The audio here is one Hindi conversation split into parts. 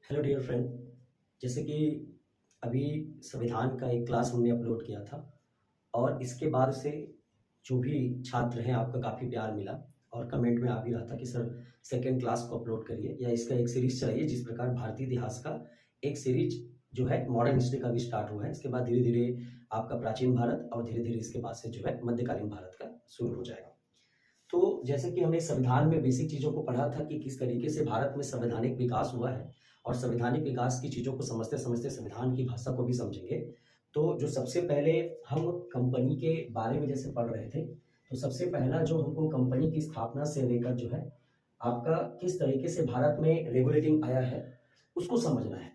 Hello dear friend. जैसे कि अभी संविधान का एक क्लास हमने अपलोड किया था और इसके बाद से जो भी छात्र हैं आपका काफ़ी प्यार मिला और कमेंट में आ भी रहा था कि सर सेकेंड क्लास को अपलोड करिए या इसका एक सीरीज चलाइए। जिस प्रकार भारतीय इतिहास का एक सीरीज जो है मॉडर्न हिस्ट्री का भी स्टार्ट हुआ है, इसके बाद धीरे धीरे आपका प्राचीन भारत और धीरे धीरे इसके बाद से जो है मध्यकालीन भारत का शुरू हो जाएगा। तो जैसे कि हमने संविधान में बेसिक चीज़ों को पढ़ा था कि किस तरीके से भारत में संवैधानिक विकास हुआ है और संवैधानिक विकास की चीज़ों को समझते समझते संविधान की भाषा को भी समझेंगे। तो जो सबसे पहले हम कंपनी के बारे में जैसे पढ़ रहे थे, तो सबसे पहला जो हमको कंपनी की स्थापना से लेकर जो है आपका किस तरीके से भारत में रेगुलेटिंग आया है उसको समझना है।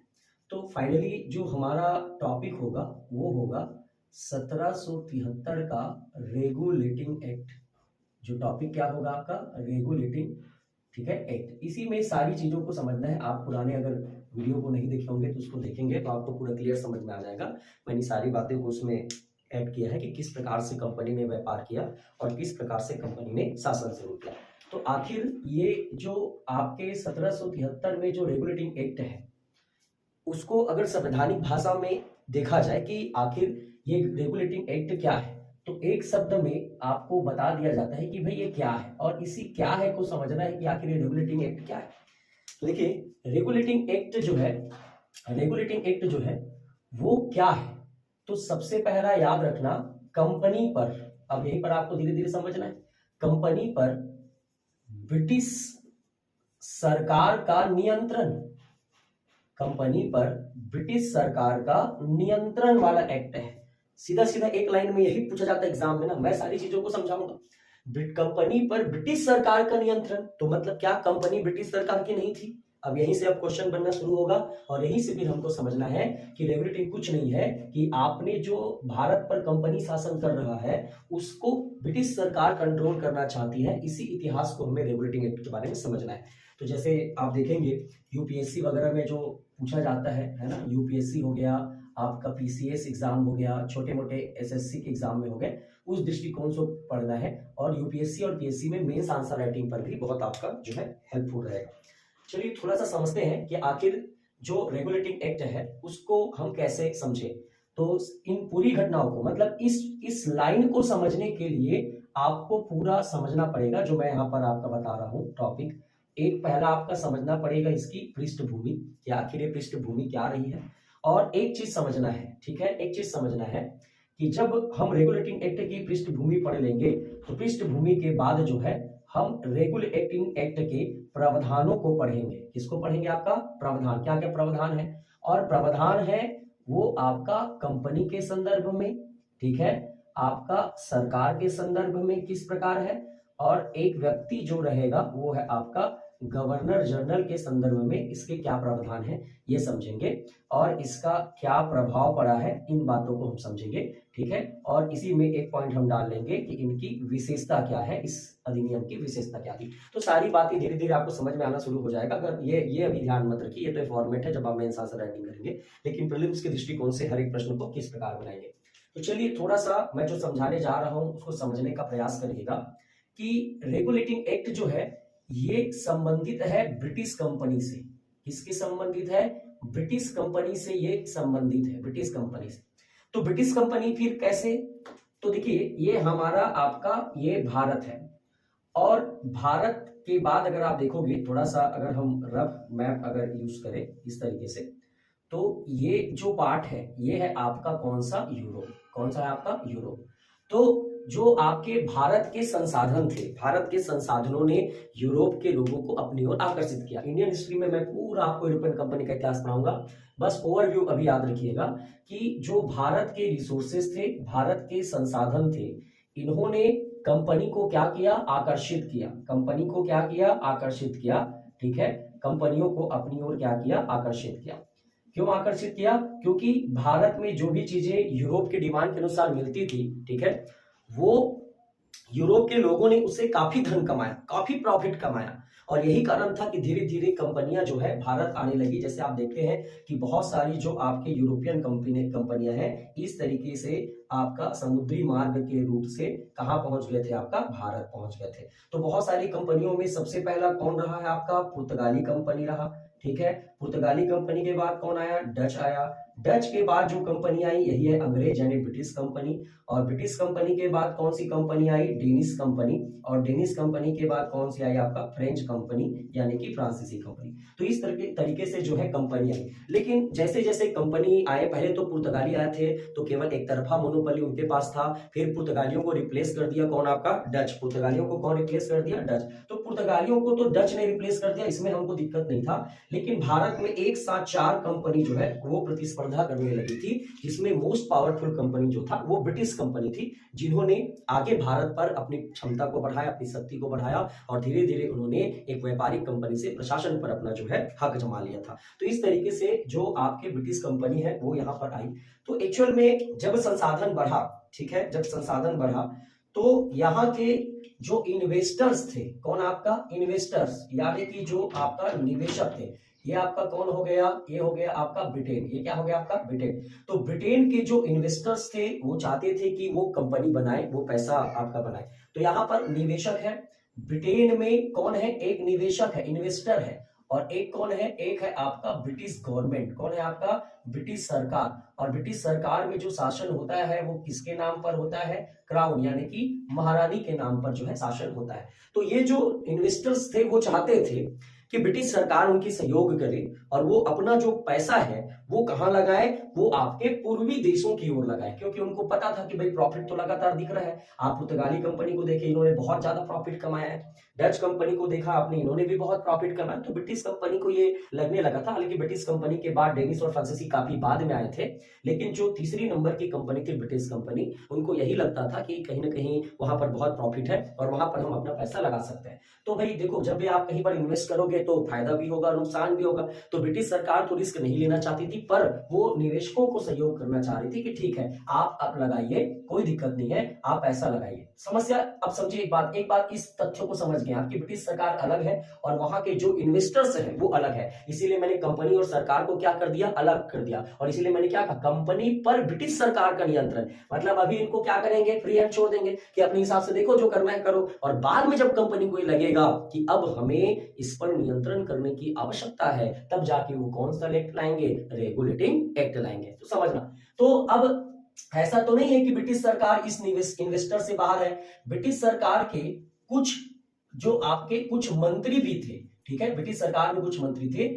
तो फाइनली जो हमारा टॉपिक होगा वो होगा 1773 का रेगुलेटिंग एक्ट। जो टॉपिक क्या होगा आपका रेगुलेटिंग, ठीक है, एक्ट। इसी में सारी चीजों को समझना है। आप पुराने अगर वीडियो को नहीं देखे होंगे तो उसको देखेंगे तो आपको पूरा क्लियर समझ में आ जाएगा। मैंने सारी बातें को उसमें ऐड किया है कि किस प्रकार से कंपनी ने व्यापार किया और किस प्रकार से कंपनी ने शासन शुरू किया। तो आखिर ये जो आपके 1773 में जो रेगुलेटिंग एक्ट है उसको अगर संवैधानिक भाषा में देखा जाए कि आखिर ये रेगुलेटिंग एक्ट क्या है, तो एक शब्द में आपको बता दिया जाता है कि भाई ये क्या है और इसी क्या है को समझना है कि आखिर ये रेगुलेटिंग एक्ट क्या है। तो देखिए रेगुलेटिंग एक्ट जो है वो क्या है। तो सबसे पहला याद रखना कंपनी पर, अब यहीं पर आपको धीरे धीरे समझना है, कंपनी पर ब्रिटिश सरकार का नियंत्रण, कंपनी पर ब्रिटिश सरकार का नियंत्रण वाला एक्ट है। सीधा सीधा एक लाइन में यही पूछा जाता है एग्जाम में ना, मैं सारी चीजों को समझाऊंगा। कंपनी पर ब्रिटिश सरकार का नियंत्रण, तो मतलब क्या कंपनी ब्रिटिश सरकार की नहीं थी? अब यहीं से अब क्वेश्चन बनना शुरू होगा और यहीं से फिर हमको समझना है कि रेगुलेटिंग कुछ नहीं है कि आपने जो भारत पर कंपनी शासन कर रहा है उसको ब्रिटिश सरकार कंट्रोल करना चाहती है। इसी इतिहास को हमें रेगुलेटिंग एक्ट के बारे में समझना है। तो जैसे आप देखेंगे यूपीएससी वगैरह में जो पूछा जाता है ना, यूपीएससी हो गया, आपका पीसीएस एग्जाम हो गया, छोटे मोटे एसएससी के एग्जाम में हो गए, उस दृष्टिकोण से पढ़ना है। और यूपीएससी और पीएससी में मेंस आंसर राइटिंग पर भी बहुत आपका जो है हेल्पफुल रहेगा। चलिए थोड़ा सा समझते हैं कि आखिर जो रेगुलेटिंग एक्ट है उसको हम कैसे समझे। तो इन पूरी घटनाओं को, मतलब इस लाइन को समझने के लिए आपको पूरा समझना पड़ेगा जो मैं यहाँ पर आपका बता रहा हूँ टॉपिक। एक पहला आपका समझना पड़ेगा इसकी पृष्ठभूमि, कि आखिर ये पृष्ठभूमि क्या रही है। और एक चीज समझना है, ठीक है, एक चीज समझना है कि जब हम रेगुलेटिंग एक्ट की पृष्ठभूमि पढ़ लेंगे तो पृष्ठभूमि के बाद जो है हम रेगुलेटिंग एक्ट के प्रावधानों को पढ़ेंगे। किसको पढ़ेंगे? आपका प्रावधान। क्या क्या प्रावधान है? और प्रावधान है वो आपका कंपनी के संदर्भ में, ठीक है, आपका सरकार के संदर्भ में किस प्रकार है, और एक व्यक्ति जो रहेगा वो है आपका गवर्नर जनरल के संदर्भ में इसके क्या प्रावधान है ये समझेंगे और इसका क्या प्रभाव पड़ा है इन बातों को हम समझेंगे, ठीक है। और इसी में एक पॉइंट हम डाल लेंगे कि इनकी विशेषता क्या है, इस अधिनियम की विशेषता क्या थी। तो सारी बातें धीरे धीरे आपको समझ में आना शुरू हो जाएगा। अगर ये अभी ध्यान मत रखिए, ये तो फॉर्मेट है जब आप मेंस आंसर राइटिंग करेंगे, लेकिन प्रीलिम्स के दृष्टिकोण से हर एक प्रश्न को किस प्रकार बनाएंगे। तो चलिए थोड़ा सा मैं जो समझाने जा रहा हूं उसको समझने का प्रयास करिएगा कि रेगुलेटिंग एक्ट जो है ये संबंधित है ब्रिटिश कंपनी से। किसके संबंधित है? ब्रिटिश कंपनी से ये संबंधित है, ब्रिटिश कंपनी से। तो ब्रिटिश कंपनी फिर कैसे? तो देखिए ये हमारा आपका ये भारत है और भारत के बाद अगर आप देखोगे थोड़ा सा, अगर हम रफ मैप अगर यूज करें इस तरीके से, तो ये जो पार्ट है ये है आपका कौन सा? यूरोप। कौन सा है आपका? यूरोप। तो जो आपके भारत के संसाधन थे, भारत के संसाधनों ने यूरोप के लोगों को अपनी ओर आकर्षित किया। इंडियन हिस्ट्री में मैं पूरा आपको यूरोपियन कंपनी का इतिहास पढ़ाऊंगा, बस ओवरव्यू अभी याद रखिएगा कि जो भारत के रिसोर्सेस थे, भारत के संसाधन थे, इन्होंने कंपनी को क्या किया? आकर्षित किया। कंपनी को क्या किया? आकर्षित किया, ठीक है। कंपनियों को अपनी ओर क्या किया? आकर्षित किया। क्यों आकर्षित किया? क्योंकि भारत में जो भी चीजें यूरोप के डिमांड के अनुसार मिलती थी, ठीक है, वो यूरोप के लोगों ने उससे काफी धन कमाया, काफी प्रॉफिट कमाया। और यही कारण था कि धीरे धीरे कंपनियां जो है भारत आने लगी। जैसे आप देखते हैं कि बहुत सारी जो आपके यूरोपियन कंपनियां हैं इस तरीके से आपका समुद्री मार्ग के रूप से कहां पहुंच गए थे? आपका भारत पहुंच गए थे। तो बहुत सारी कंपनियों में सबसे पहला कौन रहा है? आपका पुर्तगाली कंपनी रहा, ठीक है। पुर्तगाली कंपनी के बाद कौन आया? डच आया। डच के बाद जो कंपनी आई यही है अंग्रेज यानी ब्रिटिश कंपनी। और ब्रिटिश कंपनी के बाद कौन सी कंपनी आई? Danish company. और डेनिश कंपनी के बाद कौन सी आई आपका? फ्रेंच कंपनी यानी कि फ्रांसीसी कंपनी। तो इस तरीके से जो है कंपनी आई। लेकिन जैसे जैसे कंपनी आए, पहले तो पुर्तगाली आए थे तो केवल एक तरफा मोनोपोली उनके पास था, फिर पुर्तगालियों को रिप्लेस कर दिया कौन? आपका डच। पुर्तगालियों को कौन रिप्लेस कर दिया? डच। तो पुर्तगालियों को तो डच ने रिप्लेस कर दिया, इसमें हमको दिक्कत नहीं था। लेकिन भारत में एक साथ 4 कंपनी जो है वो प्रतिस्पर्धा करने लगी थी, जिसमें मोस्ट पावरफुल कंपनी जो था वो ब्रिटिश कंपनी थी, जिन्होंने आगे भारत पर अपनी क्षमता को बढ़ाया, अपनी शक्ति को बढ़ाया और धीरे धीरे उन्होंने एक व्यापारिक कंपनी से प्रशासन पर अपना जो है हक जमा लिया था। तो इस तरीके से जो आपके ब्रिटिश कंपनी है वो यहाँ पर आई। तो एक्चुअल में जब संसाधन बढ़ा, ठीक है, जब संसाधन बढ़ा तो यहाँ के जो इन्वेस्टर्स थे, कौन? आपका इन्वेस्टर्स यानी कि जो आपका निवेशक थे, ये आपका कौन हो गया? ये हो गया आपका ब्रिटेन। ये क्या हो गया आपका? ब्रिटेन। तो ब्रिटेन के जो इन्वेस्टर्स थे वो चाहते थे कि वो कंपनी बनाए, वो पैसा आपका बनाए। तो यहाँ पर निवेशक है, ब्रिटेन में कौन है? एक निवेशक है, इन्वेस्टर है। और एक कौन है? एक है आपका ब्रिटिश गवर्नमेंट। कौन है आपका? ब्रिटिश सरकार। और ब्रिटिश सरकार में जो शासन होता है वो किसके नाम पर होता है? क्राउन यानी कि महारानी के नाम पर जो है शासन होता है। तो ये जो इन्वेस्टर्स थे वो चाहते थे कि ब्रिटिश सरकार उनकी सहयोग करे और वो अपना जो पैसा है वो कहां लगाए? वो आपके पूर्वी देशों की ओर लगाए, क्योंकि उनको पता था कि भाई प्रॉफिट तो लगातार दिख रहा है। आप पुर्तगाली कंपनी को देखें, इन्होंने बहुत ज्यादा प्रॉफिट कमाया है। डच कंपनी को देखा आपने, इन्होंने भी बहुत प्रॉफिट कमाया। तो ब्रिटिश कंपनी को ये लगने लगा था, हालांकि ब्रिटिश कंपनी के बाद डेनिश और फ्रांसीसी काफी बाद में आए थे, लेकिन जो तीसरी नंबर की कंपनी थी ब्रिटिश कंपनी, उनको यही लगता था कि कहीं ना कहीं वहां पर बहुत प्रॉफिट है और वहां पर हम अपना पैसा लगा सकते हैं। तो भाई देखो, जब भी आप कहीं पर इन्वेस्ट करोगे तो फायदा भी होगा, नुकसान भी होगा। तो ब्रिटिश सरकार तो रिस्क नहीं लेना चाहती थी, पर वो निवेशकों को सहयोग करना चाह रही थी कि ठीक है आप लगाइए, कोई दिक्कत नहीं है, आप ऐसा लगाइए। समस्या अब समझिए, एक बात इस तथ्य को समझ गए आपकी ब्रिटिश सरकार अलग है और वहां के जो इन्वेस्टर्स हैं वो अलग है। इसीलिए मैंने कंपनी और सरकार को क्या कर दिया? अलग कर दिया। और इसीलिए मैंने क्या कहा? कंपनी पर ब्रिटिश सरकार का नियंत्रण। मतलब अभी इनको क्या करेंगे? फ्री हैंड छोड़ देंगे कि अपने हिसाब से देखो, जो करना है करो। और बाद में जब कंपनी को लगेगा कि अब हमें इस पर नियंत्रण करने की आवश्यकता है, तब जाके वो कौन सा एक्ट लाएंगे? रेगुलेटिंग एक्ट लाएंगे। तो समझना। तो अब ऐसा तो नहीं है कि ब्रिटिश सरकार इस इन्वेस्टर से बाहर है। ब्रिटिश सरकार के कुछ जो आपके कुछ मंत्री भी थे, ठीक है, ब्रिटिश सरकार में कुछ मंत्री थे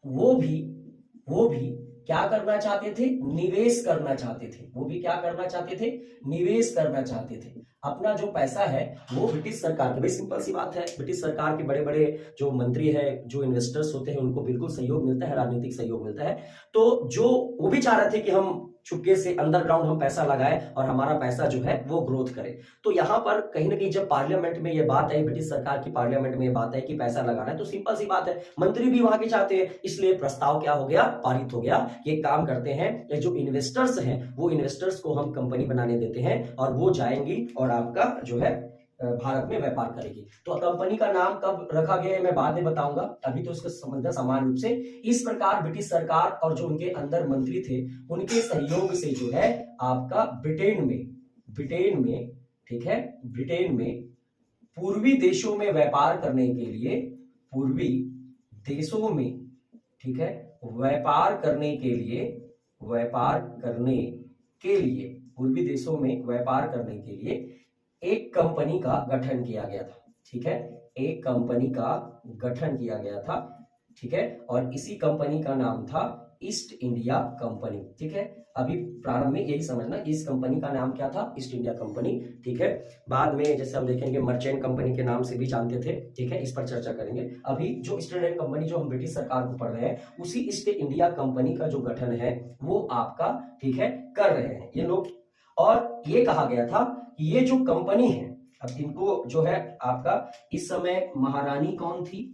वो भी क्या करना चाहते थे? निवेश करना चाहते थे। वो भी क्या करना चाहते थे? निवेश करना चाहते थे। अपना जो पैसा है वो ब्रिटिश सरकार के, भाई सिंपल सी बात है, ब्रिटिश सरकार के बड़े बड़े जो मंत्री है, जो इन्वेस्टर्स होते हैं, उनको बिल्कुल सहयोग मिलता है, राजनीतिक सहयोग मिलता है। तो जो वो भी चाह रहे थे कि हम चुपके से अंडरग्राउंड हम पैसा लगाए और हमारा पैसा जो है वो ग्रोथ करे। तो यहां पर कहीं ना कहीं जब पार्लियामेंट में ये बात आई, ब्रिटिश सरकार की पार्लियामेंट में ये बात आई कि पैसा लगाना है, तो सिंपल सी बात है, मंत्री भी वहां के चाहते हैं, इसलिए प्रस्ताव क्या हो गया? पारित हो गया। ये काम करते हैं, ये जो इन्वेस्टर्स हैं वो इन्वेस्टर्स को हम कंपनी बनाने देते हैं और वो जाएंगी और आपका जो है भारत में व्यापार करेगी। तो कंपनी का नाम कब रखा गया है मैं बाद में बताऊंगा, अभी तो इसको समझना सामान्य रूप से। इस प्रकार ब्रिटिश सरकार और जो उनके अंदर मंत्री थे उनके सहयोग से जो है आपका ब्रिटेन में ठीक है, ब्रिटेन में पूर्वी देशों में व्यापार करने के लिए, पूर्वी देशों में, ठीक है, व्यापार करने के लिए पूर्वी देशों में व्यापार करने के लिए एक कंपनी का गठन किया गया था। ठीक है, एक कंपनी का गठन किया गया था। ठीक है, और इसी कंपनी का नाम था ईस्ट इंडिया कंपनी। ठीक है, अभी प्रारंभ में यही समझना, इस कंपनी का नाम क्या था? East India company. ठीक है, बाद में जैसे हम देखेंगे मर्चेंट कंपनी के नाम से भी जानते थे। ठीक है, इस पर चर्चा करेंगे। अभी जो ईस्ट इंडिया कंपनी जो हम ब्रिटिश सरकार को पढ़ रहे हैं, उसी ईस्ट इंडिया कंपनी का जो गठन है वो आपका, ठीक है, कर रहे हैं ये लोग। और ये कहा गया था कि ये जो कंपनी है, अब इनको जो है आपका, इस समय महारानी कौन थी?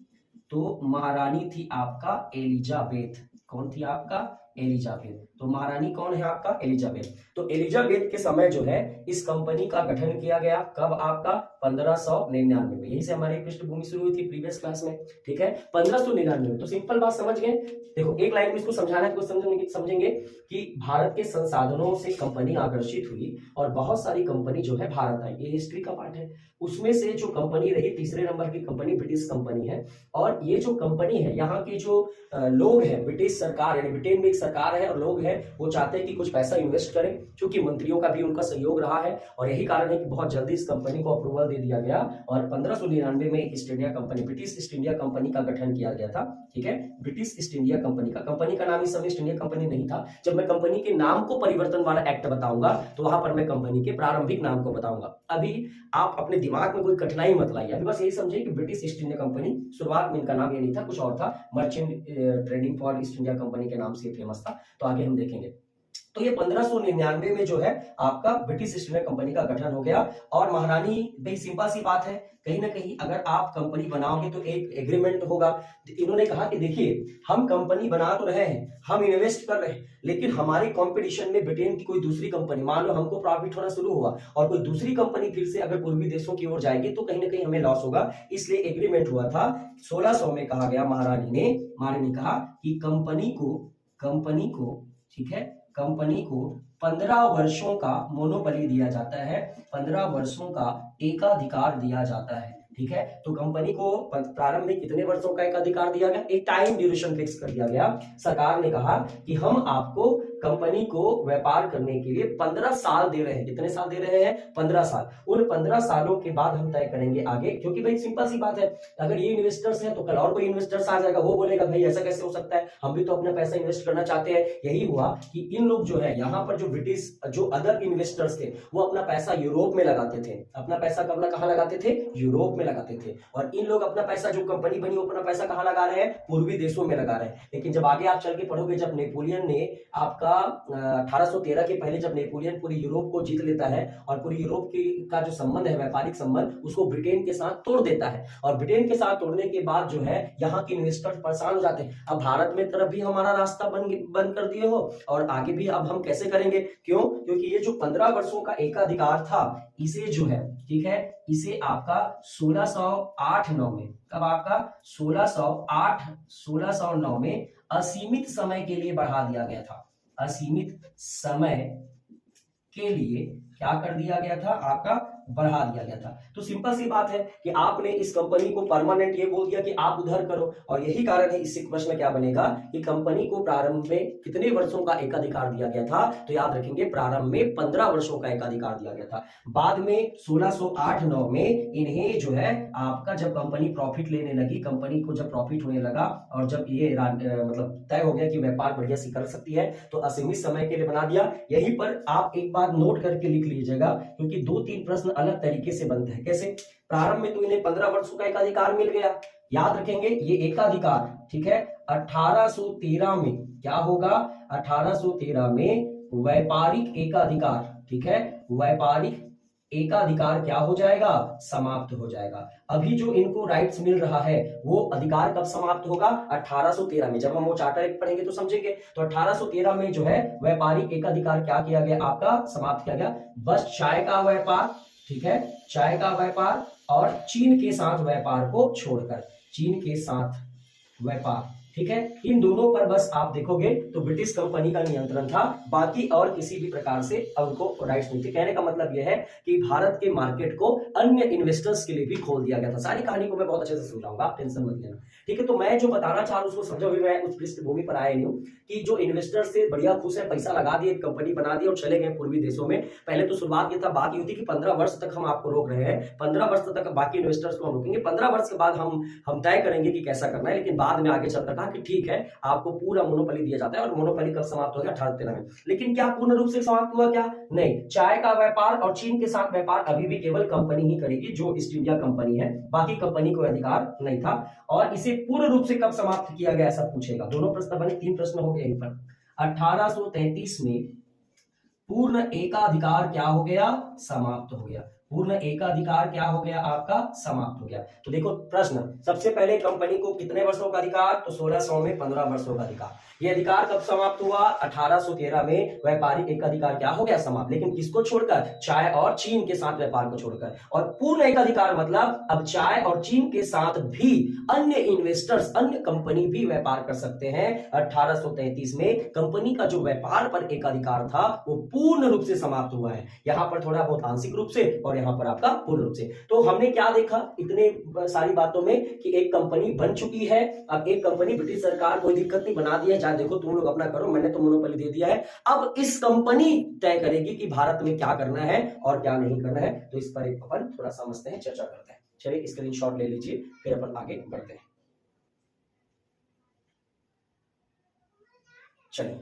तो महारानी थी आपका एलिजाबेथ। कौन थी आपका? एलिजाबेथ। तो महारानी कौन है आपका? एलिजाबेथ। तो एलिजाबेथ के समय जो है इस कंपनी का गठन किया गया, कब आपका? 1599 में। यही से हमारी पृष्ठभूमि शुरू हुई थी प्रीवियस क्लास में, ठीक है, 1599 में। तो सिंपल बात समझ गए। देखो एक लाइन में इसको समझाना है, समझेंगे कि भारत के संसाधनों से कंपनी आकर्षित हुई और बहुत सारी कंपनी जो है भारत आई, ये हिस्ट्री का पार्ट है। उसमें से जो कंपनी रही, तीसरे नंबर की कंपनी ब्रिटिश कंपनी है। और ये जो कंपनी है, यहाँ के जो लोग हैं, ब्रिटिश सरकार यानी ब्रिटेन में एक सरकार है और लोग हैं, वो चाहते हैं कि कुछ पैसा इन्वेस्ट करें, क्योंकि मंत्रियों का भी उनका सहयोग रहा है और यही कारण है कि बहुत जल्दी इस कंपनी को अप्रूवल दे दिया गया और 1599 में east India company, British east India company का गठन किया गया था, ठीक है। ब्रिटिश ईस्ट इंडिया कंपनी का नाम इस समय ईस्ट इंडिया कंपनी नहीं था। जब मैं कंपनी के नाम को परिवर्तन वाला एक्ट बताऊंगा तो वहां पर मैं कंपनी के प्रारंभिक नाम को बताऊंगा। अभी आप अपने दिमाग में कोई कठिनाई मत लाइए, अभी बस यही समझिए कि ब्रिटिश ईस्ट इंडिया कंपनी, शुरुआत में इनका नाम ये नहीं था, कुछ और था, merchant trading for east India company के नाम से फेमस था। तो आगे हम देखेंगे। तो ये 1599 में जो है आपका ब्रिटिश ईस्ट इंडिया कंपनी का गठन हो गया। और महारानी, भाई सिंपल सी बात है, कहीं ना कहीं अगर आप कंपनी बनाओगे तो एक एग्रीमेंट होगा। इन्होंने कहा कि देखिए हम कंपनी बना तो रहे हैं, हम इन्वेस्ट कर रहे हैं, लेकिन हमारे कंपटीशन में ब्रिटेन की कोई दूसरी कंपनी, मान लो हमको प्रॉफिट होना शुरू हुआ और कोई दूसरी कंपनी फिर से अगर पूर्वी देशों की ओर जाएगी तो कहीं ना कहीं हमें लॉस होगा। इसलिए एग्रीमेंट हुआ था 1600 में, कहा गया महारानी ने कहा कि कंपनी को ठीक है, कंपनी को 15 वर्षों का मोनोपोली दिया जाता है, 15 वर्षों का एकाधिकार दिया जाता है, ठीक है। तो कंपनी को प्रारंभ में कितने वर्षों का एकाधिकार दिया गया? एक टाइम ड्यूरेशन फिक्स कर दिया गया। सरकार ने कहा कि हम आपको कंपनी को व्यापार करने के लिए 15 साल दे रहे हैं। कितने साल दे रहे हैं? 15 साल। उन 15 सालों के बाद हम तय करेंगे आगे, क्योंकि भाई सिंपल सी बात है, अगर ये इन्वेस्टर्स हैं तो कल और कोई इन्वेस्टर्स आ जाएगा, वो बोलेगा भाई ऐसा कैसे हो सकता है, हम भी तो अपना पैसा इन्वेस्ट करना चाहते हैं। यही हुआ कि इन लोग जो है यहाँ पर जो ब्रिटिश जो अदर इन्वेस्टर्स थे वो अपना पैसा यूरोप में लगाते थे, अपना पैसा कहाँ लगाते थे? यूरोप में लगाते थे। और इन लोग अपना पैसा, जो कंपनी बनी, वो अपना पैसा कहाँ लगा रहे हैं? पूर्वी देशों में लगा रहे हैं। लेकिन जब आगे आप चल के पढ़ोगे, जब नेपोलियन ने आपका 1813 के पहले जब नेपोलियन पूरी यूरोप को जीत लेता है और पूरी यूरोप का जो संबंध है, व्यापारिक संबंध, उसको ब्रिटेन के साथ तोड़ देता है। और ब्रिटेन के साथ तोड़ने के बाद जो है यहाँ के इन्वेस्टर्स परेशान हो जाते हैं। अब भारत में तरफ भी हमारा रास्ता बंद कर दिए हो और आगे भी अब हम कैसे करेंगे? क्यों? क्योंकि ये जो 15 वर्षों का एकाधिकार था, इसे जो है, ठीक है, इसे आपका 1608-9 में, कब आपका 1609 में असीमित समय के लिए बढ़ा दिया गया था। असीमित समय के लिए क्या कर दिया गया था? आपका बढ़ा दिया गया था। तो सिंपल सी बात है कि आपने इस कंपनी को परमानेंट ये बोल दिया कि आप उधर करो, और यही कारण है इससे प्रश्न क्या बनेगा कि कंपनी को प्रारंभ में कितने वर्षों का एकाधिकार दिया गया था? तो याद रखेंगे प्रारंभ में 15 वर्षों का एकाधिकार दिया गया था। बाद में 1608-9 में इन्हें जो है आपका, जब कंपनी प्रॉफिट लेने लगी, कंपनी को जब प्रॉफिट होने लगा और जब ये मतलब तय हो गया कि व्यापार बढ़िया सी कर सकती है, तो असीमित समय के लिए बना दिया। यहीं पर आप एक बात नोट करके लिख लीजिएगा, क्योंकि 2-3 प्रश्न अलग तरीके से बनते हैं। कैसे? प्रारंभ में तो इन्हें 15 वर्षों का एकाधिकार मिल गया, याद रखेंगे ये एकाधिकार, ठीक है। 1813 में क्या होगा? 1813 में व्यापारिक एकाधिकार, ठीक है, व्यापारिक एकाधिकार क्या हो जाएगा? समाप्त हो जाएगा। अभी जो इनको राइट्स मिल रहा है वो अधिकार कब समाप्त होगा? 1813 में। जब हम वो चार्टर एक्ट पढ़ेंगे तो समझेंगे। तो 1813 में जो है व्यापारिक एकाधिकार क्या किया गया? आपका समाप्त किया गया। बस चाय का व्यापार, ठीक है, चाय का व्यापार और चीन के साथ व्यापार को छोड़कर, चीन के साथ व्यापार, ठीक है, इन दोनों पर बस आप देखोगे तो ब्रिटिश कंपनी का नियंत्रण था, बाकी और किसी भी प्रकार से उनको राइट्स नहीं थे। कहने का मतलब यह है कि भारत के मार्केट को अन्य इन्वेस्टर्स के लिए भी खोल दिया गया था। सारी कहानी को मैं बहुत अच्छे से समझाऊंगा, आप टेंशन मत लेना, ठीक है। तो मैं जो बताना चाह रहा हूं उसको समझो भी, मैं उस पृष्ठभूमि पर आया नहीं हूं कि जो इन्वेस्टर्स से बढ़िया खुश है, पैसा लगा दिए, कंपनी बना दी और चले गए पूर्वी देशों में। पहले तो शुरुआत ये था, बात ये होती कि 15 वर्ष तक हम आपको रोक रहे हैं, 15 वर्ष तक बाकी इन्वेस्टर्स को हम रोकेंगे, 15 वर्ष के बाद हम तय करेंगे कि कैसा करना है। लेकिन बाद में आगे चलकर कहा कि ठीक है, आपको पूरा मोनोपोली दिया जाता है। और मोनोपोली कब समाप्त हो गया? 1813 में। लेकिन क्या पूर्ण रूप से समाप्त हुआ? क्या नहीं। चाय का व्यापार और चीन के साथ व्यापार अभी भी केवल कंपनी ही करेगी, जो ईस्ट इंडिया कंपनी है, बाकी कंपनी को अधिकार नहीं था। और इसे पूर्ण रूप से कब समाप्त किया गया, ऐसा पूछेगा। दोनों प्रश्न बने, 3 प्रश्न हो गए यहीं पर। 1833 में पूर्ण एकाधिकार क्या हो गया? समाप्त हो गया। पूर्ण एकाधिकार क्या हो गया आपका, समाप्त हो गया। तो देखो प्रश्न, सबसे पहले कंपनी को कितने वर्षों का अधिकार, तो 1600 में 15 वर्षों का अधिकार। ये अधिकार कब समाप्त हुआ, 1813 में व्यापारिक एकाधिकार क्या हो गया, समाप्त। लेकिन किसको छोड़कर, चाय और चीन के साथ व्यापार को छोड़कर। और पूर्ण एकाधिकार मतलब अब चाय और चीन के साथ भी अन्य इन्वेस्टर्स, अन्य कंपनी भी व्यापार कर सकते हैं। 1833 में कंपनी का जो व्यापार पर एकाधिकार था वो पूर्ण रूप से समाप्त हुआ है। यहां पर थोड़ा बहुत आंशिक रूप से और यहां पर आपका पूर्ण रूप से। तो हमने क्या देखा इतने सारी बातों में कि एक कंपनी बन चुकी है। अब एक कंपनी, ब्रिटिश सरकार कोई दिक्कत नहीं, बना दिया, चाहे देखो तुम लोग अपना करो, मैंने तो मोनोपोली दे दिया है। अब इस कंपनी तय करेगी कि भारत में क्या करना है और क्या नहीं करना है। तो इस पर एक अपन थोड़ा समझते हैं, चर्चा करते हैं। चलिए स्क्रीनशॉट ले लीजिए, फिर अपन आगे बढ़ते हैं। चलिए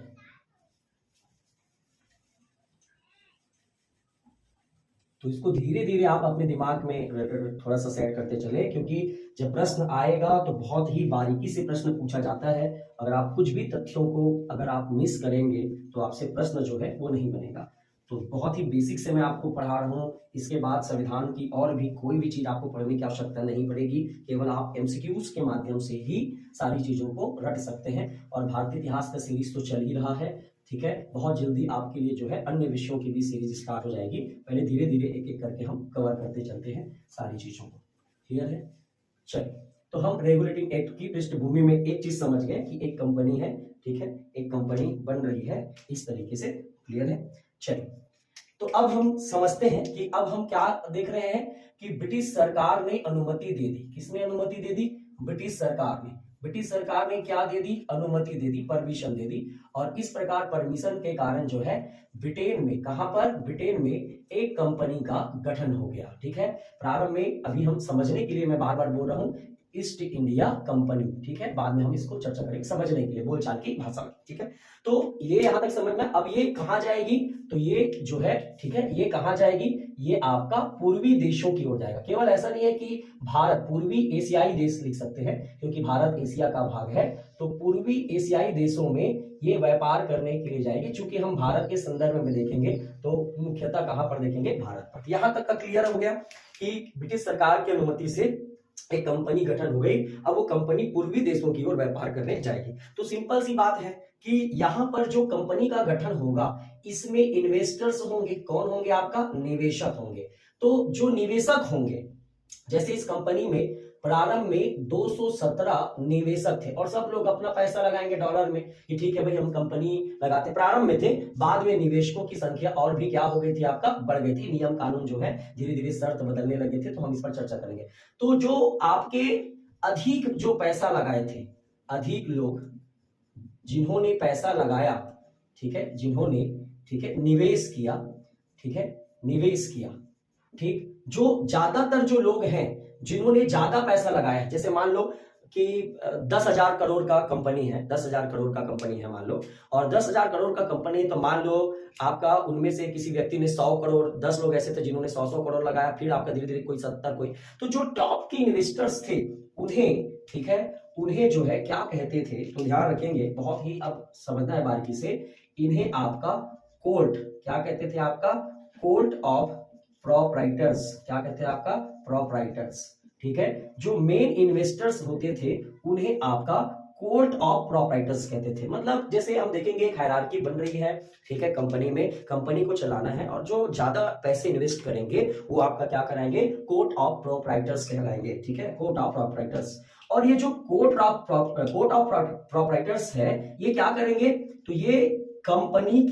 तो इसको धीरे धीरे आप अपने दिमाग में थोड़ा सा सेट करते चले, क्योंकि जब प्रश्न आएगा तो बहुत ही बारीकी से प्रश्न पूछा जाता है। अगर आप कुछ भी तथ्यों को अगर आप मिस करेंगे तो आपसे प्रश्न जो है वो नहीं बनेगा। तो बहुत ही बेसिक से मैं आपको पढ़ा रहा हूँ। इसके बाद संविधान की और भी कोई भी चीज आपको पढ़ने की आवश्यकता नहीं पड़ेगी, केवल आप एमसीक्यूज के माध्यम से ही सारी चीजों को रट सकते हैं। और भारतीय इतिहास का सीरीज तो चल ही रहा है, ठीक है। बहुत जल्दी आपके लिए जो है अन्य विषयों की भी सीरीज स्टार्ट हो जाएगी। पहले धीरे धीरे एक एक करके हम कवर करते चलते हैं सारी चीजों को, क्लियर है। चलिए तो हम रेगुलेटिंग एक्ट की पृष्ठभूमि में एक चीज समझ गए कि एक कंपनी है, ठीक है, एक कंपनी बन रही है इस तरीके से, क्लियर है। चलिए तो अब हम समझते हैं कि अब हम क्या देख रहे हैं कि ब्रिटिश सरकार ने अनुमति दे दी। किसने अनुमति दे दी, ब्रिटिश सरकार ने। ब्रिटिश सरकार ने क्या दे दी, अनुमति दे दी, परमिशन दे दी। और इस प्रकार परमिशन के कारण जो है ब्रिटेन में, कहां पर, ब्रिटेन में एक कंपनी का गठन हो गया, ठीक है। प्रारंभ में, अभी हम समझने के लिए मैं बार बार बोल रहा हूं, ईस्ट इंडिया कंपनी, ठीक है। बाद में हम इसको चर्चा करेंगे समझने के लिए बोलचाल की भाषा में, ठीक है। तो ये यहां तक समझना। अब ये कहां जाएगी, तो ये जो है, ठीक है, ये कहां जाएगी, ये आपका पूर्वी देशों की ओर जाएगा। केवल ऐसा नहीं है कि भारत, पूर्वी एशियाई देश लिख सकते हैं क्योंकि भारत एशिया का भाग है। तो पूर्वी एशियाई देशों में ये व्यापार करने के लिए जाएगी। चूंकि हम भारत के संदर्भ में देखेंगे तो मुख्यतः कहां पर देखेंगे, भारत पर। यहां तक का क्लियर हो गया कि ब्रिटिश सरकार की अनुमति से एक कंपनी गठन हो गई। अब वो कंपनी पूर्वी देशों की ओर व्यापार करने जाएगी। तो सिंपल सी बात है कि यहां पर जो कंपनी का गठन होगा इसमें इन्वेस्टर्स होंगे। कौन होंगे, आपका निवेशक होंगे। तो जो निवेशक होंगे, जैसे इस कंपनी में प्रारंभ में 217 निवेशक थे और सब लोग अपना पैसा लगाएंगे डॉलर में कि ठीक है भाई हम कंपनी लगाते। प्रारंभ में थे, बाद में निवेशकों की संख्या और भी क्या हो गई थी, आपका बढ़ गई थी। नियम कानून जो है धीरे धीरे शर्त बदलने लगे थे, तो हम इस पर चर्चा करेंगे। तो जो आपके अधिक जो पैसा लगाए थे, अधिक लोग जिन्होंने पैसा लगाया, ठीक है, जिन्होंने, ठीक है, निवेश किया, ठीक है, निवेश किया, ठीक, जो ज्यादातर जो लोग हैं जिन्होंने ज्यादा पैसा लगाया है, जैसे मान लो कि 10,000 करोड़ का कंपनी है, 10,000 करोड़ का कंपनी है मान लो, और 10,000 करोड़ का कंपनी है, तो मान लो आपका उनमें से किसी व्यक्ति ने 100 करोड़, 10 लोग ऐसे थे जिन्होंने 100 करोड़ लगाया, फिर आपका धीरे धीरे कोई 70, कोई, तो जो टॉप के इन्वेस्टर्स थे उन्हें, ठीक है, उन्हें जो है क्या कहते थे, तो ध्यान रखेंगे, बहुत ही अब समझना है बारीकी से, इन्हें आपका कोर्ट, क्या कहते थे, आपका कोर्ट ऑफ प्रोप्राइटर्स, क्या कहते हैं, आपका प्रोप्राइटर्स, ठीक है। जो मेन इन्वेस्टर्स होते थे उन्हें आपका कोर्ट ऑफ प्रोप्राइटर्स कहते थे। मतलब जैसे हम देखेंगे एक हायरार्की बन रही है, ठीक है, कंपनी में, कंपनी को चलाना है और जो ज्यादा पैसे इन्वेस्ट करेंगे वो आपका क्या कराएंगे, कोर्ट ऑफ प्रोप्राइटर्स कहलाएंगे, ठीक है, कोर्ट ऑफ प्रोप्राइटर्स। और ये जो कोर्ट ऑफ प्रोप्राइटर्स है ये क्या करेंगे, तो ये कंपनी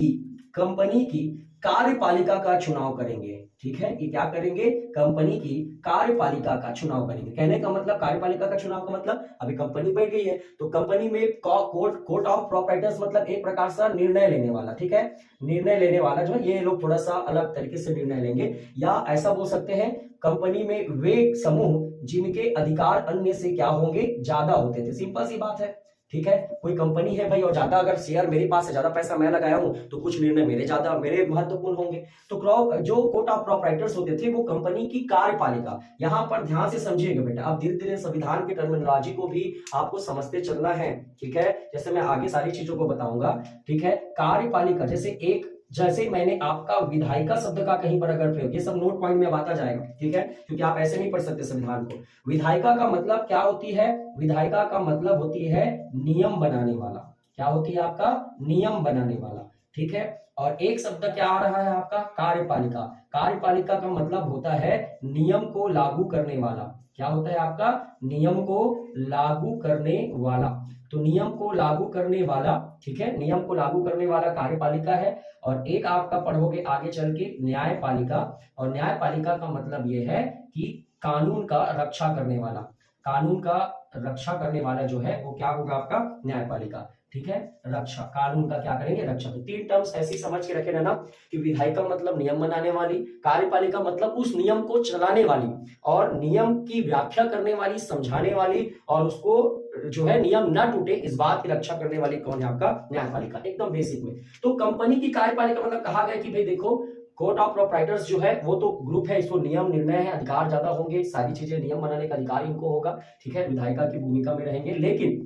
की कार्यपालिका का चुनाव करेंगे, ठीक है। ये क्या करेंगे, कंपनी की कार्यपालिका का चुनाव करेंगे। कहने का मतलब, कार्यपालिका का चुनाव का मतलब, अभी कंपनी बैठ गई है तो कंपनी में कोर्ट ऑफ प्रोप्राइटर्स मतलब एक प्रकार से निर्णय लेने वाला, ठीक है, निर्णय लेने वाला जो है, ये लोग थोड़ा सा अलग तरीके से निर्णय लेंगे, या ऐसा बोल सकते हैं कंपनी में वे समूह जिनके अधिकार अन्य से क्या होंगे, ज्यादा होते थे। सिंपल सी बात है, ठीक है। कोई कंपनी है भाई और ज्यादा अगर शेयर मेरे पास है, ज्यादा पैसा मैं लगाया हूं, तो कुछ निर्णय मेरे महत्वपूर्ण होंगे। तो जो कोर्ट ऑफ प्रोप्राइटर्स होते थे वो कंपनी की कार्यपालिका। यहां पर ध्यान से समझिएगा बेटा, आप धीरे धीरे संविधान की टर्मिनोलॉजी को भी आपको समझते चलना है, ठीक है। जैसे मैं आगे सारी चीजों को बताऊंगा, ठीक है। कार्यपालिका, जैसे एक जैसे मैंने आपका विधायिका शब्द का कहीं पर अगर प्रयोग, ये सब नोट पॉइंट में आता जाएगा, ठीक है, क्योंकि आप ऐसे नहीं पढ़ सकते संविधान को। विधायिका का मतलब क्या होती है? विधायिका का मतलब होती है नियम बनाने वाला। क्या होती है आपका? नियम बनाने वाला, ठीक है। और एक शब्द क्या आ रहा है आपका? कार्यपालिका। कार्यपालिका का मतलब होता है नियम को लागू करने वाला। क्या होता है आपका? नियम को लागू करने वाला। तो नियम को लागू करने वाला, ठीक है, नियम को लागू करने वाला कार्यपालिका है। और एक आपका पढ़ोगे आगे चल के न्यायपालिका, और न्यायपालिका का मतलब यह है कि कानून का रक्षा करने वाला। कानून का रक्षा करने वाला जो है वो क्या होगा आपका? न्यायपालिका, ठीक है। रक्षा, कानून का क्या करेंगे? रक्षा। तो तीन टर्म्स ऐसी समझ के रखे रहना कि विधायिका मतलब नियम बनाने वाली, कार्यपालिका मतलब उस नियम को चलाने वाली, और नियम की व्याख्या करने वाली, समझाने वाली, और उसको जो है नियम ना टूटे इस बात की रक्षा करने वाली कौन है आपका? न्यायपालिका, एकदम बेसिक में। तो कंपनी की कार्यपालिका मतलब कहा गया कि भाई देखो, कोर्ट ऑफ प्रोप्राइटर्स जो है वो तो ग्रुप है, इसको नियम निर्णय है, अधिकार ज्यादा होंगे, सारी चीजें नियम बनाने का अधिकार इनको होगा, ठीक है, विधायिका की भूमिका में रहेंगे। लेकिन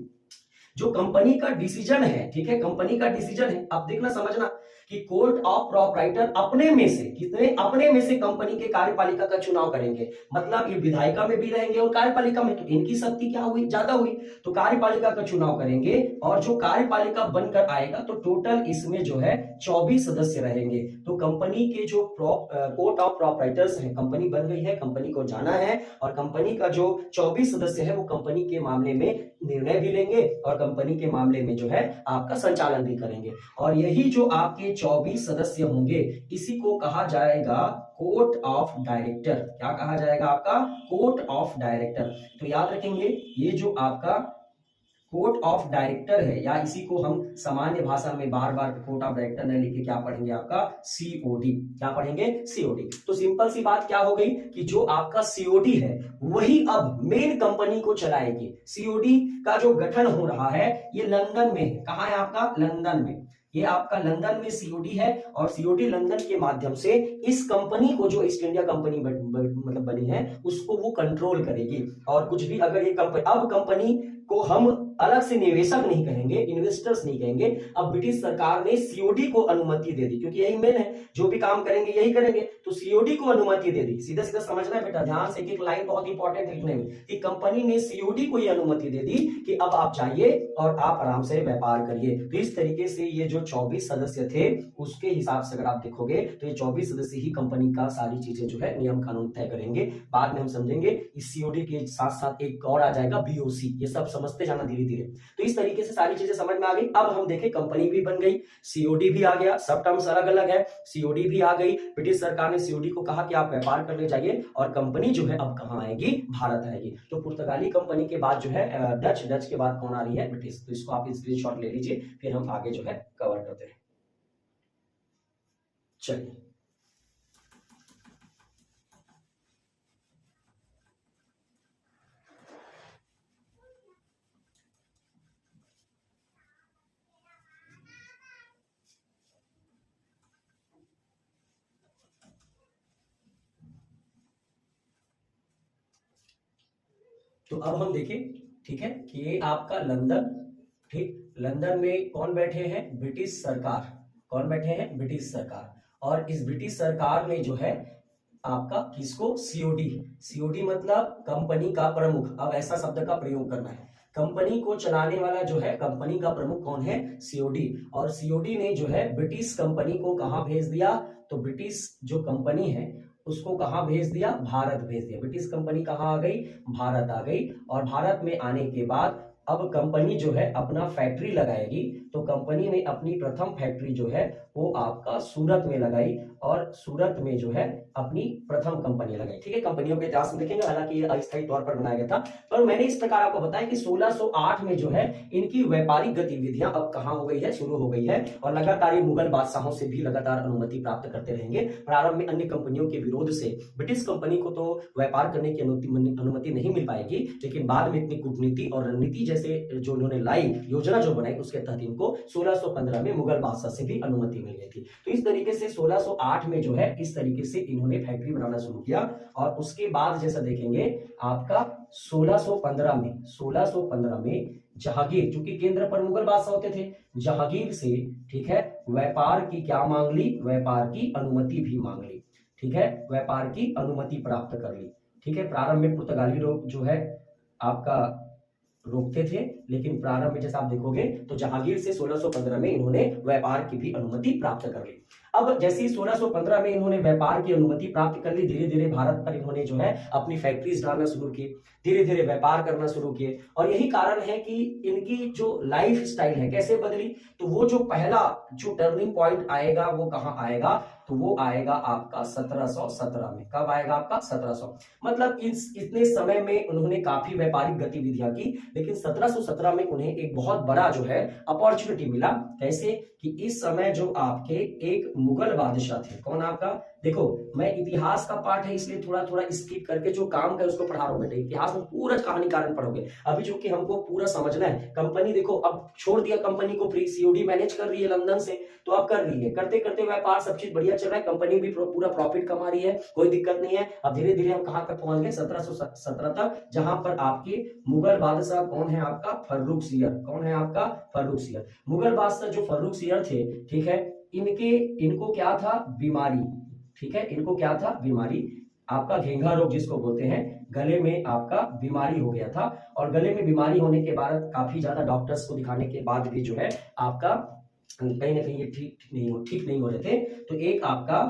जो कंपनी का डिसीजन है, ठीक है, कंपनी का डिसीजन है, आप देखना समझना कि कोर्ट ऑफ प्रोप्राइटर अपने में से, कितने? अपने में से कंपनी के कार्यपालिका का चुनाव करेंगे। मतलब ये विधायिका में भी रहेंगे और कार्यपालिका में, तो इनकी शक्ति क्या हुई? ज्यादा हुई। तो कार्यपालिका का चुनाव करेंगे, और जो कार्यपालिका बनकर आएगा तो टोटल इसमें जो है 24 सदस्य रहेंगे। तो कंपनी के जो कोर्ट ऑफ प्रोप्राइटर्स है, कंपनी बन गई है, कंपनी को जाना है, और कंपनी का जो 24 सदस्य है वो कंपनी के मामले में निर्णय भी लेंगे, और कंपनी के मामले में जो है आपका संचालन भी करेंगे। और यही जो आपके 24 सदस्य होंगे, इसी को कहा जाएगा कोर्ट ऑफ डायरेक्टर। क्या कहा जाएगा आपका? Court of director. तो याद रखेंगे, ये जो आपका कोर्ट ऑफ डायरेक्टर है, या इसी को हम सामान्य भाषा में बार बार कोर्ट ऑफ डायरेक्टर न लिख के क्या पढ़ेंगे आपका? सीओडी। क्या पढ़ेंगे? सीओडी। तो सिंपल सी बात क्या हो गई कि जो आपका सीओडी है वही अब मेन कंपनी को चलाएगी। सीओडी का जो गठन हो रहा है ये लंदन में है। कहां है आपका? लंदन में। ये आपका लंदन में सीओडी है, और सीओडी लंदन के माध्यम से इस कंपनी को, जो ईस्ट इंडिया कंपनी मतलब बनी है, उसको वो कंट्रोल करेगी। और कुछ भी अगर ये कंपनी, अब कंपनी को हम अलग से निवेशक नहीं कहेंगे, इन्वेस्टर्स नहीं कहेंगे, अब ब्रिटिश सरकार ने सीओडी को अनुमति दे दी, क्योंकि यही मेन है, जो भी काम करेंगे यही करेंगे, तो सीओडी को अनुमति दे दी। सीधा सीधा समझना है बेटा, ध्यान से, एक लाइन बहुत इंपॉर्टेंट लिखने में, कि कंपनी ने सीओडी को यह अनुमति दे दी कि अब आप जाइए और आप आराम से व्यापार करिए। तो इस तरीके से ये जो 24 सदस्य थे उसके हिसाब से अगर आप देखोगे तो ये 24 सदस्य ही कंपनी का सारी चीजें जो है नियम कानून तय करेंगे। बाद में हम समझेंगे इस सीओडी के साथ साथ एक और आ जाएगा बीओसी। ये सब समझते जाना धीरे धीरे। तो इस तरीके से सारी चीजें समझ में आ गई। अब हम देखें, कंपनी भी बन गई, सीओडी भी आ गया, सब टर्म्स अलग अलग है, सीओडी भी आ गई। ब्रिटिश सरकार ने सीओडी को कहा कि आप व्यापार करने जाइए, और कंपनी जो है अब कहां आएगी? भारत आएगी। तो पुर्तगाली कंपनी के बाद जो है डच, डच के बाद कौन आ रही है? ब्रिटिश। तो इसको आप स्क्रीनशॉट ले लीजिए, फिर हम आगे जो है कवर करते हैं। चलिए, तो अब हम देखें, ठीक है, कि ये आपका लंदन, ठीक, लंदन में कौन बैठे हैं? ब्रिटिश सरकार। कौन बैठे हैं? ब्रिटिश सरकार। और इस ब्रिटिश सरकार में जो है आपका किसको? सीओडी। सीओडी मतलब कंपनी का प्रमुख। अब ऐसा शब्द का प्रयोग करना है, कंपनी को चलाने वाला जो है, कंपनी का प्रमुख कौन है? सीओडी। और सीओडी ने जो है ब्रिटिश कंपनी को कहां भेज दिया? तो ब्रिटिश जो कंपनी है उसको कहां भेज दिया? भारत भेज दिया। ब्रिटिश कंपनी कहां आ गई? भारत आ गई। और भारत में आने के बाद अब कंपनी जो है अपना फैक्ट्री लगाएगी। तो कंपनी ने अपनी प्रथम फैक्ट्री जो है वो आपका सूरत में लगाई, और सूरत में जो है अपनी प्रथम कंपनी लगाई। ठीक है, कंपनियों के इतिहास में देखेंगे, हालांकि ये अस्थायी तौर पर बनाया गया था, पर मैंने इस प्रकार आपको बताया कि 1608 में जो है इनकी व्यापारिक गतिविधियां अब कहां हो गई है? शुरू हो गई है। और लगातार ये मुगल बादशाहों से भी लगातार अनुमति प्राप्त करते रहेंगे। प्रारंभ में अन्य कंपनियों के विरोध से ब्रिटिश कंपनी को तो व्यापार करने की अनुमति नहीं मिल पाएगी, लेकिन बाद में इतनी कूटनीति और रणनीति जैसे जो उन्होंने लाई, योजना जो बनाई, उसके तहत इनको 1615 में मुगल बादशाह से भी अनुमति मिल गई थी। तो इस तरीके से 1608 में जो है इस तरीके से इन्होंने फैक्ट्री बनाना शुरू किया। और उसके बाद जैसा देखेंगे आपका 1615 में जहांगीर, चूंकि केंद्र पर मुगल बादशाह होते थे, जहांगीर से, ठीक है, व्यापार की क्या मांग ली, व्यापार की अनुमति भी मांग ली। ठीक है, व्यापार की अनुमति प्राप्त कर ली। ठीक है, प्रारंभ में पुर्तगाली लोग जो है आपका रोकते थे, लेकिन प्रारंभ में जैसे आप देखोगे तो जहांगीर से 1615 में इन्होंने व्यापार की भी अनुमति प्राप्त कर ली। अब जैसे ही 1615 में इन्होंने व्यापार की अनुमति प्राप्त कर ली, धीरे धीरे भारत पर इन्होंने जो है अपनी फैक्ट्रीज डालना शुरू की, धीरे धीरे व्यापार करना शुरू किए। और यही कारण है कि इनकी जो लाइफ स्टाइल है कैसे बदली, तो वो जो पहला जो टर्निंग पॉइंट आएगा वो कहां आएगा, तो वो आएगा आपका 1717 में। कब आएगा आपका 1700, मतलब इतने समय में उन्होंने काफी व्यापारिक गतिविधियां की, लेकिन 1717 में उन्हें एक बहुत बड़ा जो है अपॉर्चुनिटी मिला। कैसे कि इस समय जो आपके एक मुगल बादशाह थे, कौन आपका, देखो मैं इतिहास का पाठ है इसलिए थोड़ा थोड़ा स्किप करके जो काम का उसको पढ़ा रहा हूं बेटे, इतिहास में पूरा कहानी कारण पढ़ोगे। अभी जो कि हमको पूरा समझना है, कंपनी देखो अब छोड़ दिया, कंपनी को फ्री सीओडी मैनेज कर रही है लंदन से, तो अब कर रही है, करते करते व्यापार सब चीज बढ़िया चल रहा है, कंपनी भी पूरा प्रॉफिट कमा रही है, कोई दिक्कत नहीं है। अब धीरे धीरे हम कहां तक पहुंच गए, 1717 तक, जहां पर आपके मुगल बादशाह कौन है आपका, फर्रुखसियर। कौन है आपका, फर्रुखसियर। मुगल बादशाह जो फर्रुखसियर थे, ठीक है, इनको क्या था, बीमारी। ठीक है, इनको क्या था, बीमारी, आपका घेंघा रोग जिसको बोलते हैं, गले में आपका बीमारी हो गया था। और गले में बीमारी होने के बाद काफी ज्यादा डॉक्टर्स को दिखाने के बाद भी जो है आपका कहीं ना कहीं ये ठीक नहीं हो रहे थे। तो एक आपका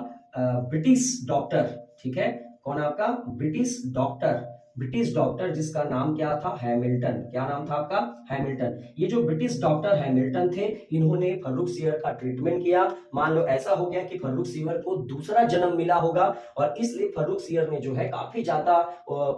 ब्रिटिश डॉक्टर, ठीक है, कौन आपका, ब्रिटिश डॉक्टर जिसका नाम क्या था, हैमिल्टन। क्या नाम था आपका, हैमिल्टन। ये जो ब्रिटिश डॉक्टर हैमिल्टन थे, इन्होंने फर्रुखसियर का ट्रीटमेंट किया। मान लो ऐसा हो गया कि फर्रुखसियर को दूसरा जन्म मिला होगा, और इसलिए फर्रुखसियर ने जो है काफी ज्यादा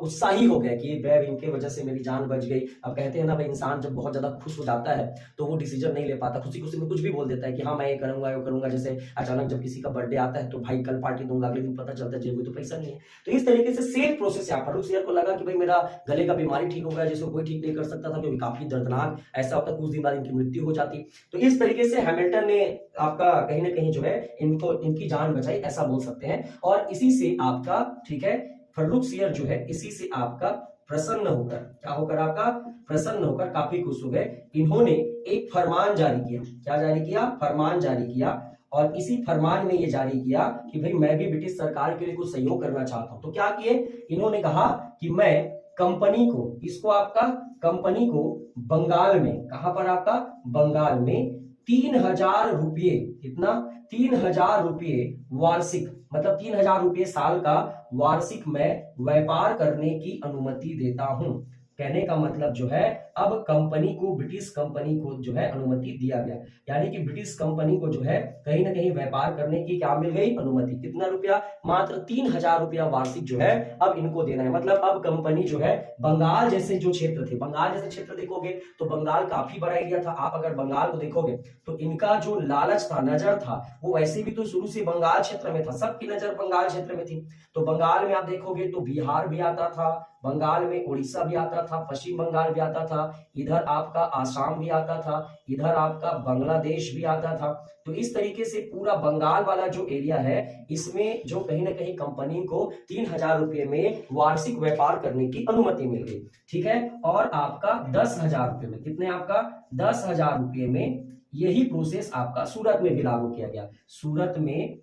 उत्साही हो गया कि इनके वजह से मेरी जान बच गई। अब कहते हैं ना भाई, इंसान जब बहुत ज्यादा खुश हो जाता है तो वो डिसीजन नहीं ले पाता, खुशी खुशी में कुछ भी बोल देता है कि हाँ मैं ये करूंगा वो करूंगा। जैसे अचानक जब किसी का बर्थडे आता है तो भाई कल पार्टी दूंगा, अगले दिन पता चलता है जेब में तो पैसा नहीं है। तो इस तरीके से सेम प्रोसेस है। फर्रुखसियर को लगा कि भाई मेरा गले का बीमारी ठीक हो गया, जिसको कोई ठीक नहीं कर सकता था, क्योंकि काफी दर्दनाक ऐसा होता, कुछ दिन बाद इनकी मृत्यु हो जाती। तो इस तरीके से हैमिल्टन ने आपका कहीं ना कहीं जो है इनकी जान बचाई, ऐसा बोल सकते हैं। और इसी से आपका, ठीक है, फर्रुखसियर जो है इसी से आपका प्रसन्न होकर, क्या होकर आपका प्रसन्न होकर काफी खुश हो गए। इन्होंने एक फरमान जारी किया। क्या जारी किया, फरमान जारी किया। और इसी फरमान में ये जारी किया कि भाई मैं भी ब्रिटिश सरकार के लिए कुछ सहयोग करना चाहता हूं। तो क्या किए, इन्होंने कहा कि मैं कंपनी को, इसको आपका कंपनी को बंगाल में, कहां पर आपका, बंगाल में 3000 रुपये, कितना, 3000 रुपये वार्षिक, मतलब 3000 रुपये साल का वार्षिक मैं व्यापार करने की अनुमति देता हूं। कहने का मतलब जो है, अब कंपनी को, ब्रिटिश कंपनी को जो है अनुमति दिया गया, यानी कि ब्रिटिश कंपनी को जो है कहीं ना कहीं व्यापार करने की क्या मिल गई, अनुमति। कितना रुपया, मात्र 3000 रुपया वार्षिक जो है अब इनको देना है। मतलब अब कंपनी जो है बंगाल जैसे जो क्षेत्र थे, बंगाल जैसे क्षेत्र देखोगे तो बंगाल काफी बड़ा एरिया था। आप अगर बंगाल को देखोगे तो इनका जो लालच था, नजर था, वो वैसे भी तो शुरू से बंगाल क्षेत्र में था, सबकी नजर बंगाल क्षेत्र में थी। तो बंगाल में आप देखोगे तो बिहार भी आता था, बंगाल में उड़ीसा भी आता था, पश्चिम बंगाल भी आता था, इधर आपका आसाम भी आता था, इधर आपका बांग्लादेश भी आता था। तो इस तरीके से पूरा बंगाल वाला जो एरिया है, इसमें जो कहीं ना कहीं कंपनी को 3000 रुपये में वार्षिक व्यापार करने की अनुमति मिल गई। ठीक है, और आपका 10,000 रुपये में, कितने आपका, 10,000 रुपये में यही प्रोसेस आपका सूरत में भी लागू किया गया। सूरत में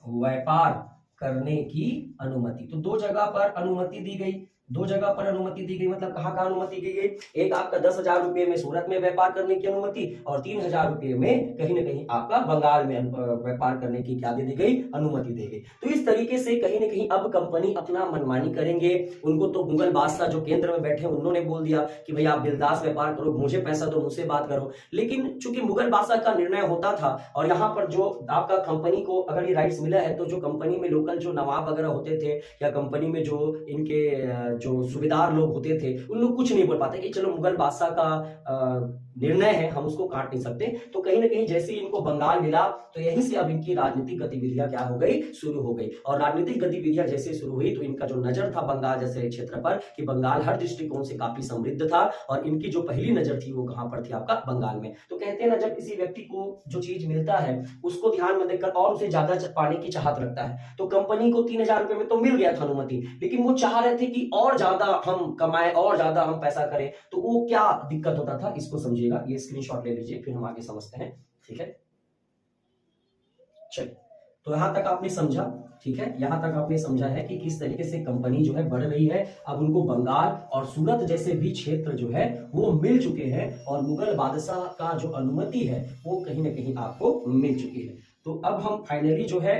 व्यापार करने की अनुमति, तो दो जगह पर अनुमति दी गई, दो जगह पर अनुमति दी गई। मतलब कहां कहां अनुमति दी गई, एक आपका 10,000 रुपये में सूरत में व्यापार करने की अनुमति, और 3,000 रुपये में कहीं ना कहीं आपका बंगाल में व्यापार करने की क्या दे दी गई, अनुमति दी गई। तो इस तरीके से कहीं ना कहीं अब कंपनी अपना मनमानी करेंगे। उनको तो मुगल बादशाह जो केंद्र में बैठे उन्होंने बोल दिया कि भाई आप बिंदास व्यापार करो, मुझे पैसा दो, मुझसे बात करो। लेकिन चूंकि मुगल बादशाह का निर्णय होता था, और यहाँ पर जो आपका कंपनी को अगर ये राइट्स मिला है, तो जो कंपनी में लोकल जो नवाब वगैरह होते थे, या कंपनी में जो इनके जो सूबेदार लोग होते थे, उन लोग कुछ नहीं बोल पाते कि चलो मुगल बादशाह का निर्णय है, हम उसको काट नहीं सकते। तो कहीं ना कहीं जैसे ही इनको बंगाल मिला, तो यहीं से अब इनकी राजनीतिक गतिविधियां क्या हो गई, शुरू हो गई। और राजनीतिक गतिविधियां जैसे शुरू हुई, तो इनका जो नजर था बंगाल जैसे क्षेत्र पर, कि बंगाल हर दृष्टिकोण से काफी समृद्ध था, और इनकी जो पहली नजर थी वो कहां पर थी, आपका बंगाल में। तो कहते हैं ना, जब किसी व्यक्ति को जो चीज मिलता है उसको ध्यान में देखकर और उसे ज्यादा पाने की चाहत रखता है। तो कंपनी को 3000 रुपये में तो मिल गया था अनुमति, लेकिन वो चाह रहे थे कि और ज्यादा हम कमाएं, और ज्यादा हम पैसा करें। तो वो क्या दिक्कत होता था, इसको समझिएगा, ये स्क्रीनशॉट ले लीजिए, फिर हम आगे समझते हैं। ठीक है, चलिए, तो यहां तक आपने समझा, ठीक है, यहां तक आपने समझा है कि किस तरीके से कंपनी जो है बढ़ रही है। अब उनको बंगाल और सूरत जैसे भी क्षेत्र जो है वो मिल चुके हैं और मुगल बादशाह का जो अनुमति है वो कहीं ना कहीं आपको मिल चुकी है। तो अब हम फाइनली जो है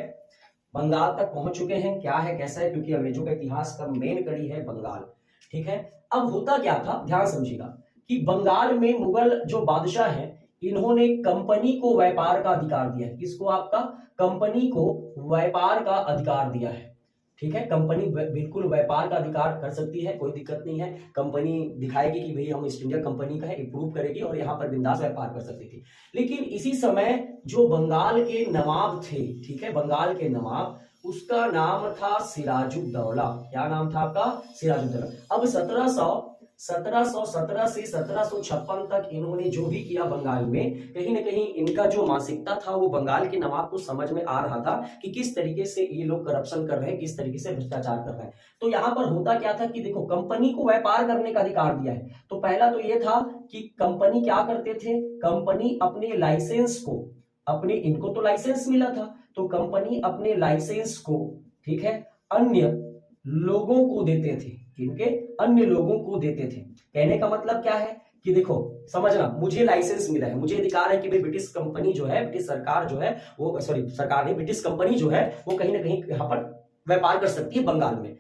बंगाल तक पहुंच चुके हैं। क्या है कैसा है, क्योंकि अंग्रेजों का इतिहास का मेन कड़ी है बंगाल, ठीक है। अब होता क्या था, ध्यान समझिएगा कि बंगाल में मुगल जो बादशाह हैं इन्होंने कंपनी को व्यापार का अधिकार दिया है। किसको? आपका कंपनी को व्यापार का अधिकार दिया है, ठीक है। कंपनी बिल्कुल व्यापार का अधिकार कर सकती है, कोई दिक्कत नहीं है। कंपनी दिखाएगी कि भाई हम ईस्ट इंडिया कंपनी का है, प्रूव करेगी और यहाँ पर बिंदास व्यापार कर सकती थी। लेकिन इसी समय जो बंगाल के नवाब थे, ठीक है, बंगाल के नवाब, उसका नाम था सिराजुद्दौला। क्या नाम था आपका? सिराजुद्दौला। अब 1717 से 1756 तक इन्होंने जो भी किया बंगाल में, कहीं ना कहीं इनका जो मानसिकता था वो बंगाल के नवाब को समझ में आ रहा था कि किस तरीके से ये लोग करप्शन कर रहे हैं, किस तरीके से भ्रष्टाचार कर रहे हैं। तो यहाँ पर होता क्या था कि देखो, कंपनी को व्यापार करने का अधिकार दिया है। तो पहला तो ये था कि कंपनी क्या करते थे, कंपनी अपने लाइसेंस को, अपने, इनको तो लाइसेंस मिला था, तो कंपनी अपने लाइसेंस को, ठीक है, अन्य लोगों को देते थे। किनके? अन्य लोगों को देते थे। कहने का मतलब क्या है कि देखो, समझना, मुझे लाइसेंस मिला है, मुझे अधिकार है कि भाई ब्रिटिश कंपनी जो है, ब्रिटिश सरकार जो है वो, सॉरी सरकार नहीं, ब्रिटिश कंपनी जो है वो कहीं ना कहीं यहाँ पर व्यापार कर सकती है बंगाल में।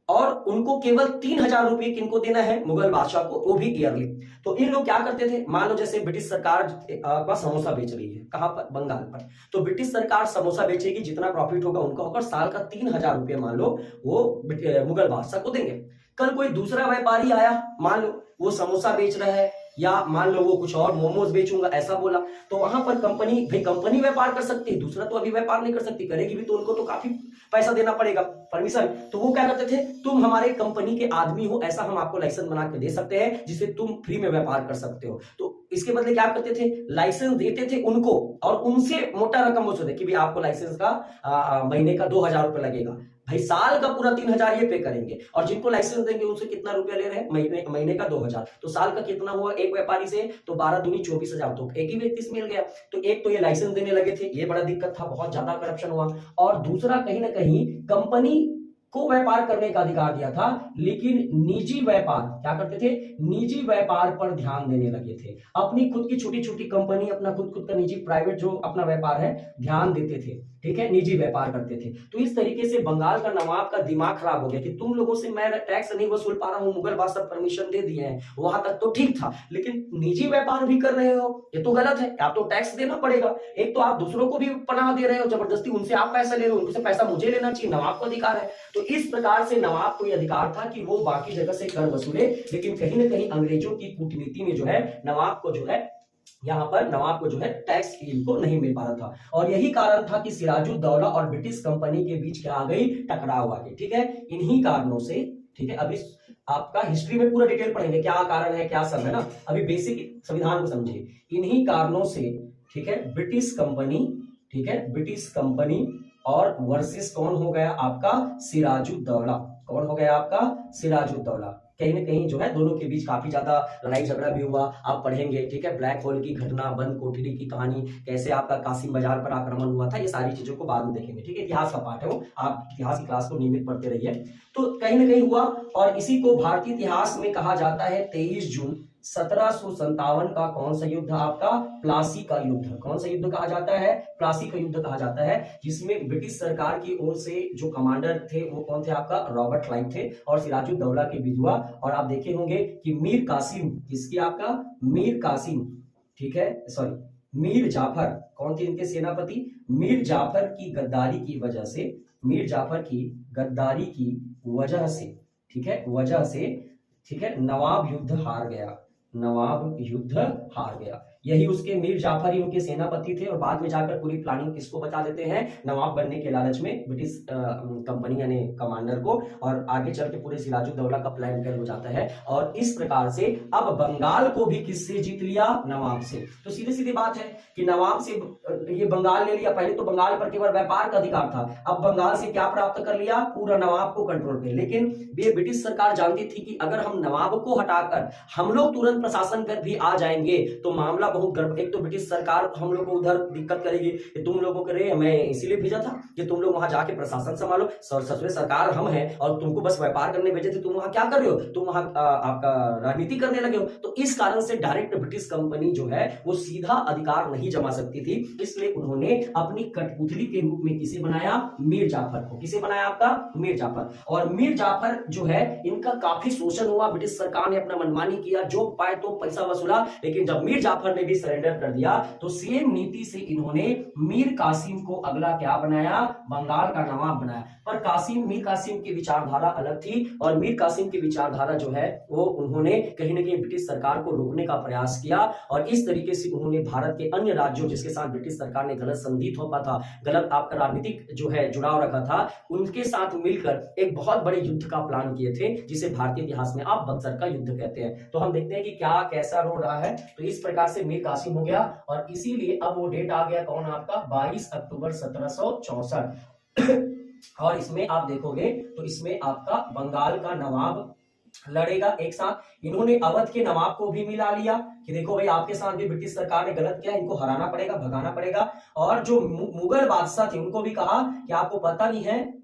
और उनको केवल 3000 रुपए किनको देना है? मुगल बादशाह को, वो भी ईयरली। तो इन लोग क्या करते थे, मान लो जैसे ब्रिटिश सरकार का समोसा बेच रही है, कहां पर? बंगाल पर। तो ब्रिटिश सरकार समोसा बेचेगी, जितना प्रॉफिट होगा उनका होगा, साल का 3000 रुपये मान लो वो मुगल बादशाह को देंगे। कल कोई दूसरा व्यापारी आया, मान लो वो समोसा बेच रहा है, या मान लो वो कुछ और मोमोज बेचूंगा ऐसा बोला, तो वहां पर कंपनी, भाई कंपनी व्यापार कर सकती है, दूसरा तो अभी व्यापार नहीं कर सकती, करेगी भी तो उनको तो काफी पैसा देना पड़ेगा, परमिशन। तो वो क्या करते थे, तुम हमारे कंपनी के आदमी हो, ऐसा हम आपको लाइसेंस बना के दे सकते हैं जिसे तुम फ्री में व्यापार कर सकते हो। तो इसके बदले क्या करते थे, लाइसेंस देते थे उनको और उनसे मोटा रकम वसूलते कि भाई आपको लाइसेंस का महीने का 2000 रुपए लगेगा, भाई साल का पूरा 3000 ये पे करेंगे। और जिनको लाइसेंस देंगे उनसे कितना रुपया ले रहे हैं? महीने का 2000। तो साल का कितना हुआ एक व्यापारी से? तो 12 दूनी 24,000, तो एक ही व्यक्ति से मिल गया। तो एक तो ये लाइसेंस देने लगे थे, ये बड़ा दिक्कत था, बहुत ज्यादा करप्शन हुआ। और दूसरा, कहीं ना कहीं कंपनी को व्यापार करने का अधिकार दिया था, लेकिन निजी व्यापार, क्या करते थे, निजी व्यापार पर ध्यान देने लगे थे। अपनी खुद की छोटी छोटी कंपनी, अपना खुद का निजी प्राइवेट जो अपना व्यापार है ध्यान देते थे, ठीक है, निजी व्यापार करते थे। तो इस तरीके से बंगाल का नवाब का दिमाग खराब हो गया कि तुम लोगों से मैं टैक्स नहीं वसूल पा रहा हूं, मुगल बादशाह परमिशन दे दिए हैं, वहां तक तो ठीक था, लेकिन निजी व्यापार भी कर रहे हो, ये तो गलत है, आप तो टैक्स देना पड़ेगा। एक तो आप दूसरों को भी पनाह दे रहे हो जबरदस्ती, उनसे आप पैसा ले रहे हो, उनसे पैसा मुझे लेना चाहिए, नवाब को अधिकार है। तो इस प्रकार से नवाब को यह अधिकार था कि वो बाकी जगह से कर वसूले, लेकिन कहीं ना कहीं अंग्रेजों की कूटनीति में जो है नवाब को जो है, यहाँ पर नवाब को जो है टैक्स इनको नहीं मिल पा रहा था। और यही कारण था कि सिराजुद्दौला और ब्रिटिश कंपनी के बीच क्या आ गई? टकराव आ गई, ठीक है। इन्हीं कारणों से, ठीक है, अभी आपका हिस्ट्री में पूरा डिटेल पढ़ेंगे, क्या कारण है क्या सब है ना, अभी बेसिक संविधान को समझिए। इन्हीं कारणों से, ठीक है, ब्रिटिश कंपनी, ठीक है, ब्रिटिश कंपनी और वर्सेस कौन हो गया? आपका सिराजुद्दौला। कौन हो गया? आपका सिराजुद्दौला। कहीं ना कहीं जो है दोनों के बीच काफी ज्यादा लड़ाई झगड़ा भी हुआ, आप पढ़ेंगे, ठीक है। ब्लैक होल की घटना, बंद कोठरी की कहानी, कैसे आपका कासिम बाजार पर आक्रमण हुआ था, ये सारी चीजों को बाद में देखेंगे, ठीक है। इतिहास का पाठ है वो, आप इतिहास की क्लास को नियमित पढ़ते रहिए। तो कहीं ना कहीं हुआ, और इसी को भारतीय इतिहास में कहा जाता है 23 जून 1757 का कौन सा युद्ध? आपका प्लासी का युद्ध। कौन सा युद्ध कहा जाता है? प्लासी का युद्ध कहा जाता है, जिसमें ब्रिटिश सरकार की ओर से जो कमांडर थे वो कौन थे? आपका रॉबर्ट क्लाइव थे, और सिराजुद्दौला के बीच हुआ। और आप देखे होंगे कि मीर कासिम, किसकी? आपका मीर कासिम, ठीक है, सॉरी मीर जाफर, कौन थे इनके सेनापति? मीर जाफर की गद्दारी की वजह से, मीर जाफर की गद्दारी की वजह से, ठीक है, वजह से, ठीक है, नवाब युद्ध हार गया, नवाब युद्ध हार गया। यही उसके मीर जाफर ही उनके सेनापति थे, और बाद में जाकर पूरी प्लानिंग किसको बता देते हैं? नवाब बनने के लालच में ब्रिटिश कंपनी यानी कमांडर को, और आगे चल के पूरे सिराजुद्दौला का प्लान फेल हो जाता है। और इस प्रकार से अब बंगाल को भी किससे जीत लिया? नवाब से। तो सीधी सीधी बात है कि नवाब से ये बंगाल ले लिया। पहले तो बंगाल पर केवल व्यापार का अधिकार था, अब बंगाल से क्या प्राप्त कर लिया? पूरा नवाब को कंट्रोल पे। लेकिन ये ब्रिटिश सरकार जानती थी कि अगर हम नवाब को हटाकर हम लोग तुरंत प्रशासन पर भी आ जाएंगे तो मामला बहुत गर्व, एक तो ब्रिटिश सरकार हम लोग को उधर दिक्कत करेगी कि तुम लोगों के लिए मैं इसीलिए भेजा था कि तुम लोग वहां जाके प्रशासन संभालो, ससुरे सरकार हम हैं और तुमको बस व्यापार करने भेजे थे, तुम वहां क्या कर रहे हो, तुम वहां आपका राजनीति करने लगे हो। तो इस कारण से डायरेक्ट ब्रिटिश कंपनी जो है वो सीधा अधिकार नहीं जमा सकती थी, इसलिए उन्होंने अपनी कठपुतली के रूप में किसे बनाया, मीर जाफर को। किसे बनाया आपका, मीर जाफर। और मीर जाफर जो है इनका काफी शोषण हुआ, ब्रिटिश सरकार ने अपना मनमानी किया, जो पाए तो पैसा वसूला, लेकिन जब मीर जाफर ने भी सरेंडर कर दिया तो सेम नीति से इन्होंने मीर कासिम को अगला क्या बनाया, बंगाल का नवाब बनाया। पर मीर कासिम की विचारधारा अलग थी और मीर कासिम की विचारधारा जो है वो उन्होंने कहीं ना कहीं ब्रिटिश सरकार को रोकने का प्रयास किया और इस तरीके से उन्होंने भारत के अन्य राज्यों जिसके साथ ब्रिटिश सरकार ने गलत संधि थोपा था, गलत आपका राजनीतिक जो है जुड़ाव रखा था, उनके साथ मिलकर एक बहुत बड़े युद्ध का प्लान किए थे जिसे भारतीय इतिहास में आप बक्सर का युद्ध कहते हैं। तो हम देखते हैं कि क्या कैसा रोल रहा है। तो इस प्रकार से मीर कासिम हो गया और इसीलिए अब वो डेट आ गया कौन आपका, 22 अक्टूबर 1764। और इसमें आप देखोगे तो इसमें आपका बंगाल का नवाब लड़ेगा एक साथ। इन्होंने अवध के नवाब को भी मिला लिया कि देखो भाई आपके साथ भी ब्रिटिश सरकार ने गलत किया, इनको हराना पड़ेगा, भगाना पड़ेगा। और जो मुगल बादशाह थे उनको भी कहा कि आपको पता नहीं है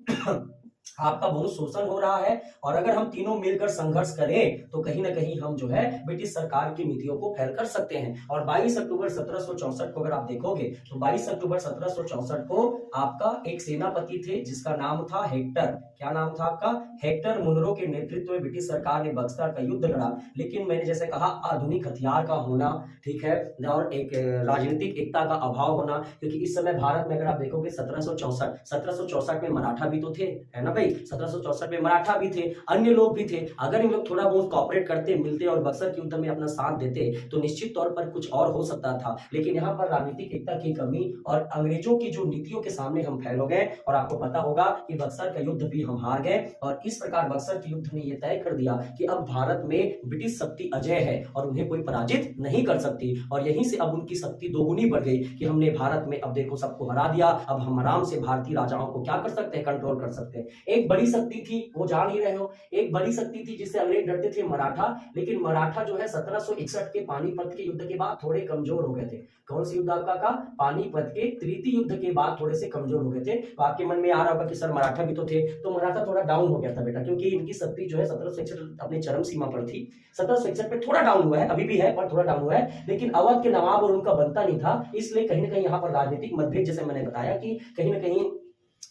आपका बहुत शोषण हो रहा है और अगर हम तीनों मिलकर संघर्ष करें तो कहीं ना कहीं हम जो है ब्रिटिश सरकार की नीतियों को फैल कर सकते हैं। और 22 अक्टूबर 1764 को अगर आप देखोगे तो 22 अक्टूबर 1764 को आपका एक सेनापति थे जिसका नाम था हेक्टर। क्या नाम था आपका, हेक्टर मुनरो के नेतृत्व में ब्रिटिश सरकार ने बक्सर का युद्ध लड़ा। लेकिन मैंने जैसे कहा आधुनिक हथियार का होना, ठीक है, और एक राजनीतिक एकता का अभाव होना, क्योंकि इस समय भारत में अगर आप देखोगे 1764 में मराठा भी तो थे, है ना भाई, 1764 में मराठा भी थे, अन्य लोग भी थे। अगर इन लोग थोड़ा बहुत कॉपरेट करते मिलते और बक्सर के युद्ध में अपना साथ देते तो निश्चित तौर पर कुछ और हो सकता था। लेकिन यहाँ पर राजनीतिक एकता की कमी और अंग्रेजों की जो नीतियों के सामने हम फैल गए और आपको पता होगा कि बक्सर का युद्ध भी हम हार गए। और इस प्रकार बक्सर के युद्ध ने यह तय कर दिया कि अब भारत में ब्रिटिश शक्ति अजय है और उन्हें कोई पराजित नहीं कर सकती। और यहीं से अब उनकी शक्ति दोगुनी बढ़ गई कि हमने भारत में अब देखो सबको हरा दिया, अब हम आराम से भारतीय राजाओं को क्या कर सकते हैं, कंट्रोल कर सकते हैं। एक बड़ी शक्ति थी, वो जान ही रहे हो, एक बड़ी शक्ति थी जिससे अंग्रेज डरते थे, मराठा। लेकिन मराठा जो है 1761 के पानीपत के युद्ध के बाद थोड़े कमजोर हो गए थे। कौन सी युद्ध आपका का, पानीपत के तृतीय युद्ध के बाद थोड़े से कमजोर हो गए थे। तो आपके मन में आ रहा होगा कि सर मराठा भी तो थे, तो मराठा थोड़ा डाउन हो गया था बेटा, क्योंकि इनकी शक्ति जो है 1761 अपने चरम सीमा पर थी। 1761 पे थोड़ा डाउन हुआ है, अभी भी है पर थोड़ा डाउन हुआ है। लेकिन अवध के नवाब और उनका बनता नहीं था, इसलिए कहीं ना कहीं यहाँ पर राजनीतिक मतभेद, जैसे मैंने बताया कि कहीं ना कहीं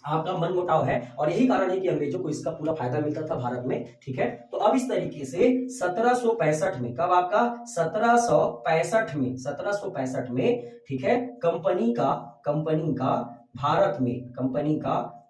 आपका मन मुटाव है और यही कारण है कि अंग्रेजों को इसका पूरा फायदा मिलता था भारत में, ठीक है। तो अब इस तरीके से 1765 में, कब आपका 1765 में, ठीक है, कंपनी का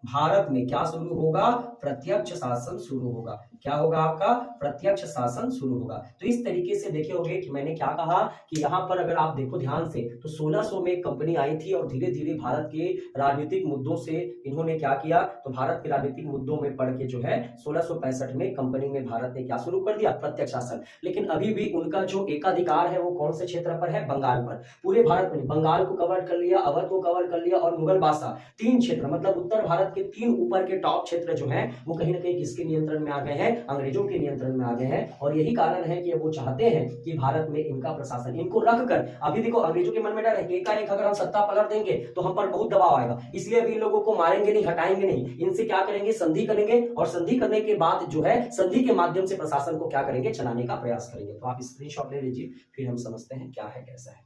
भारत में क्या शुरू होगा, प्रत्यक्ष शासन शुरू होगा। क्या होगा आपका, प्रत्यक्ष शासन शुरू होगा। तो इस तरीके से देखे होंगे कि मैंने क्या कहा कि यहाँ पर अगर आप देखो ध्यान से तो 1600 में एक कंपनी आई थी और धीरे धीरे भारत के राजनीतिक मुद्दों से इन्होंने क्या किया, तो भारत के राजनीतिक मुद्दों में पढ़ के जो है 1665 में कंपनी में भारत ने क्या शुरू कर दिया, प्रत्यक्ष शासन। लेकिन अभी भी उनका जो एकाधिकार है वो कौन से क्षेत्र पर है, बंगाल पर। पूरे भारत में बंगाल को कवर कर लिया, अवध को कवर कर लिया और मुगल बादशाह, तीन क्षेत्र, मतलब उत्तर भारत के तीन ऊपर के टॉप क्षेत्र जो हैं वो कहीं ना कहीं किसके नियंत्रण में आ गए हैं, अंग्रेजों के नियंत्रण में आ गए हैं। और यही कारण है कि वो चाहते हैं कि भारत में इनका प्रशासन, इनको रखकर, अभी देखो अंग्रेजों के मन में डर है कि एकाएक अगर हम सत्ता पलट देंगे तो हम पर बहुत दबाव आएगा, इसलिए अभी इन लोगों को मारेंगे नहीं, हटाएंगे नहीं, इनसे क्या करेंगे, संधि करेंगे और संधि करने के बाद जो है संधि के माध्यम से प्रशासन को क्या करेंगे, चलाने का प्रयास करेंगे। तो आप स्क्रीनशॉट ले लीजिए, फिर हम समझते हैं क्या है कैसा है।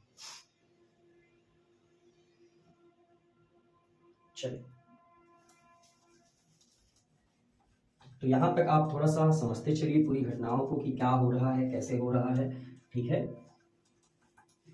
चलिए, तो यहां तक आप थोड़ा सा समझते चलिए पूरी घटनाओं को कि क्या हो रहा है, कैसे हो रहा है, ठीक है,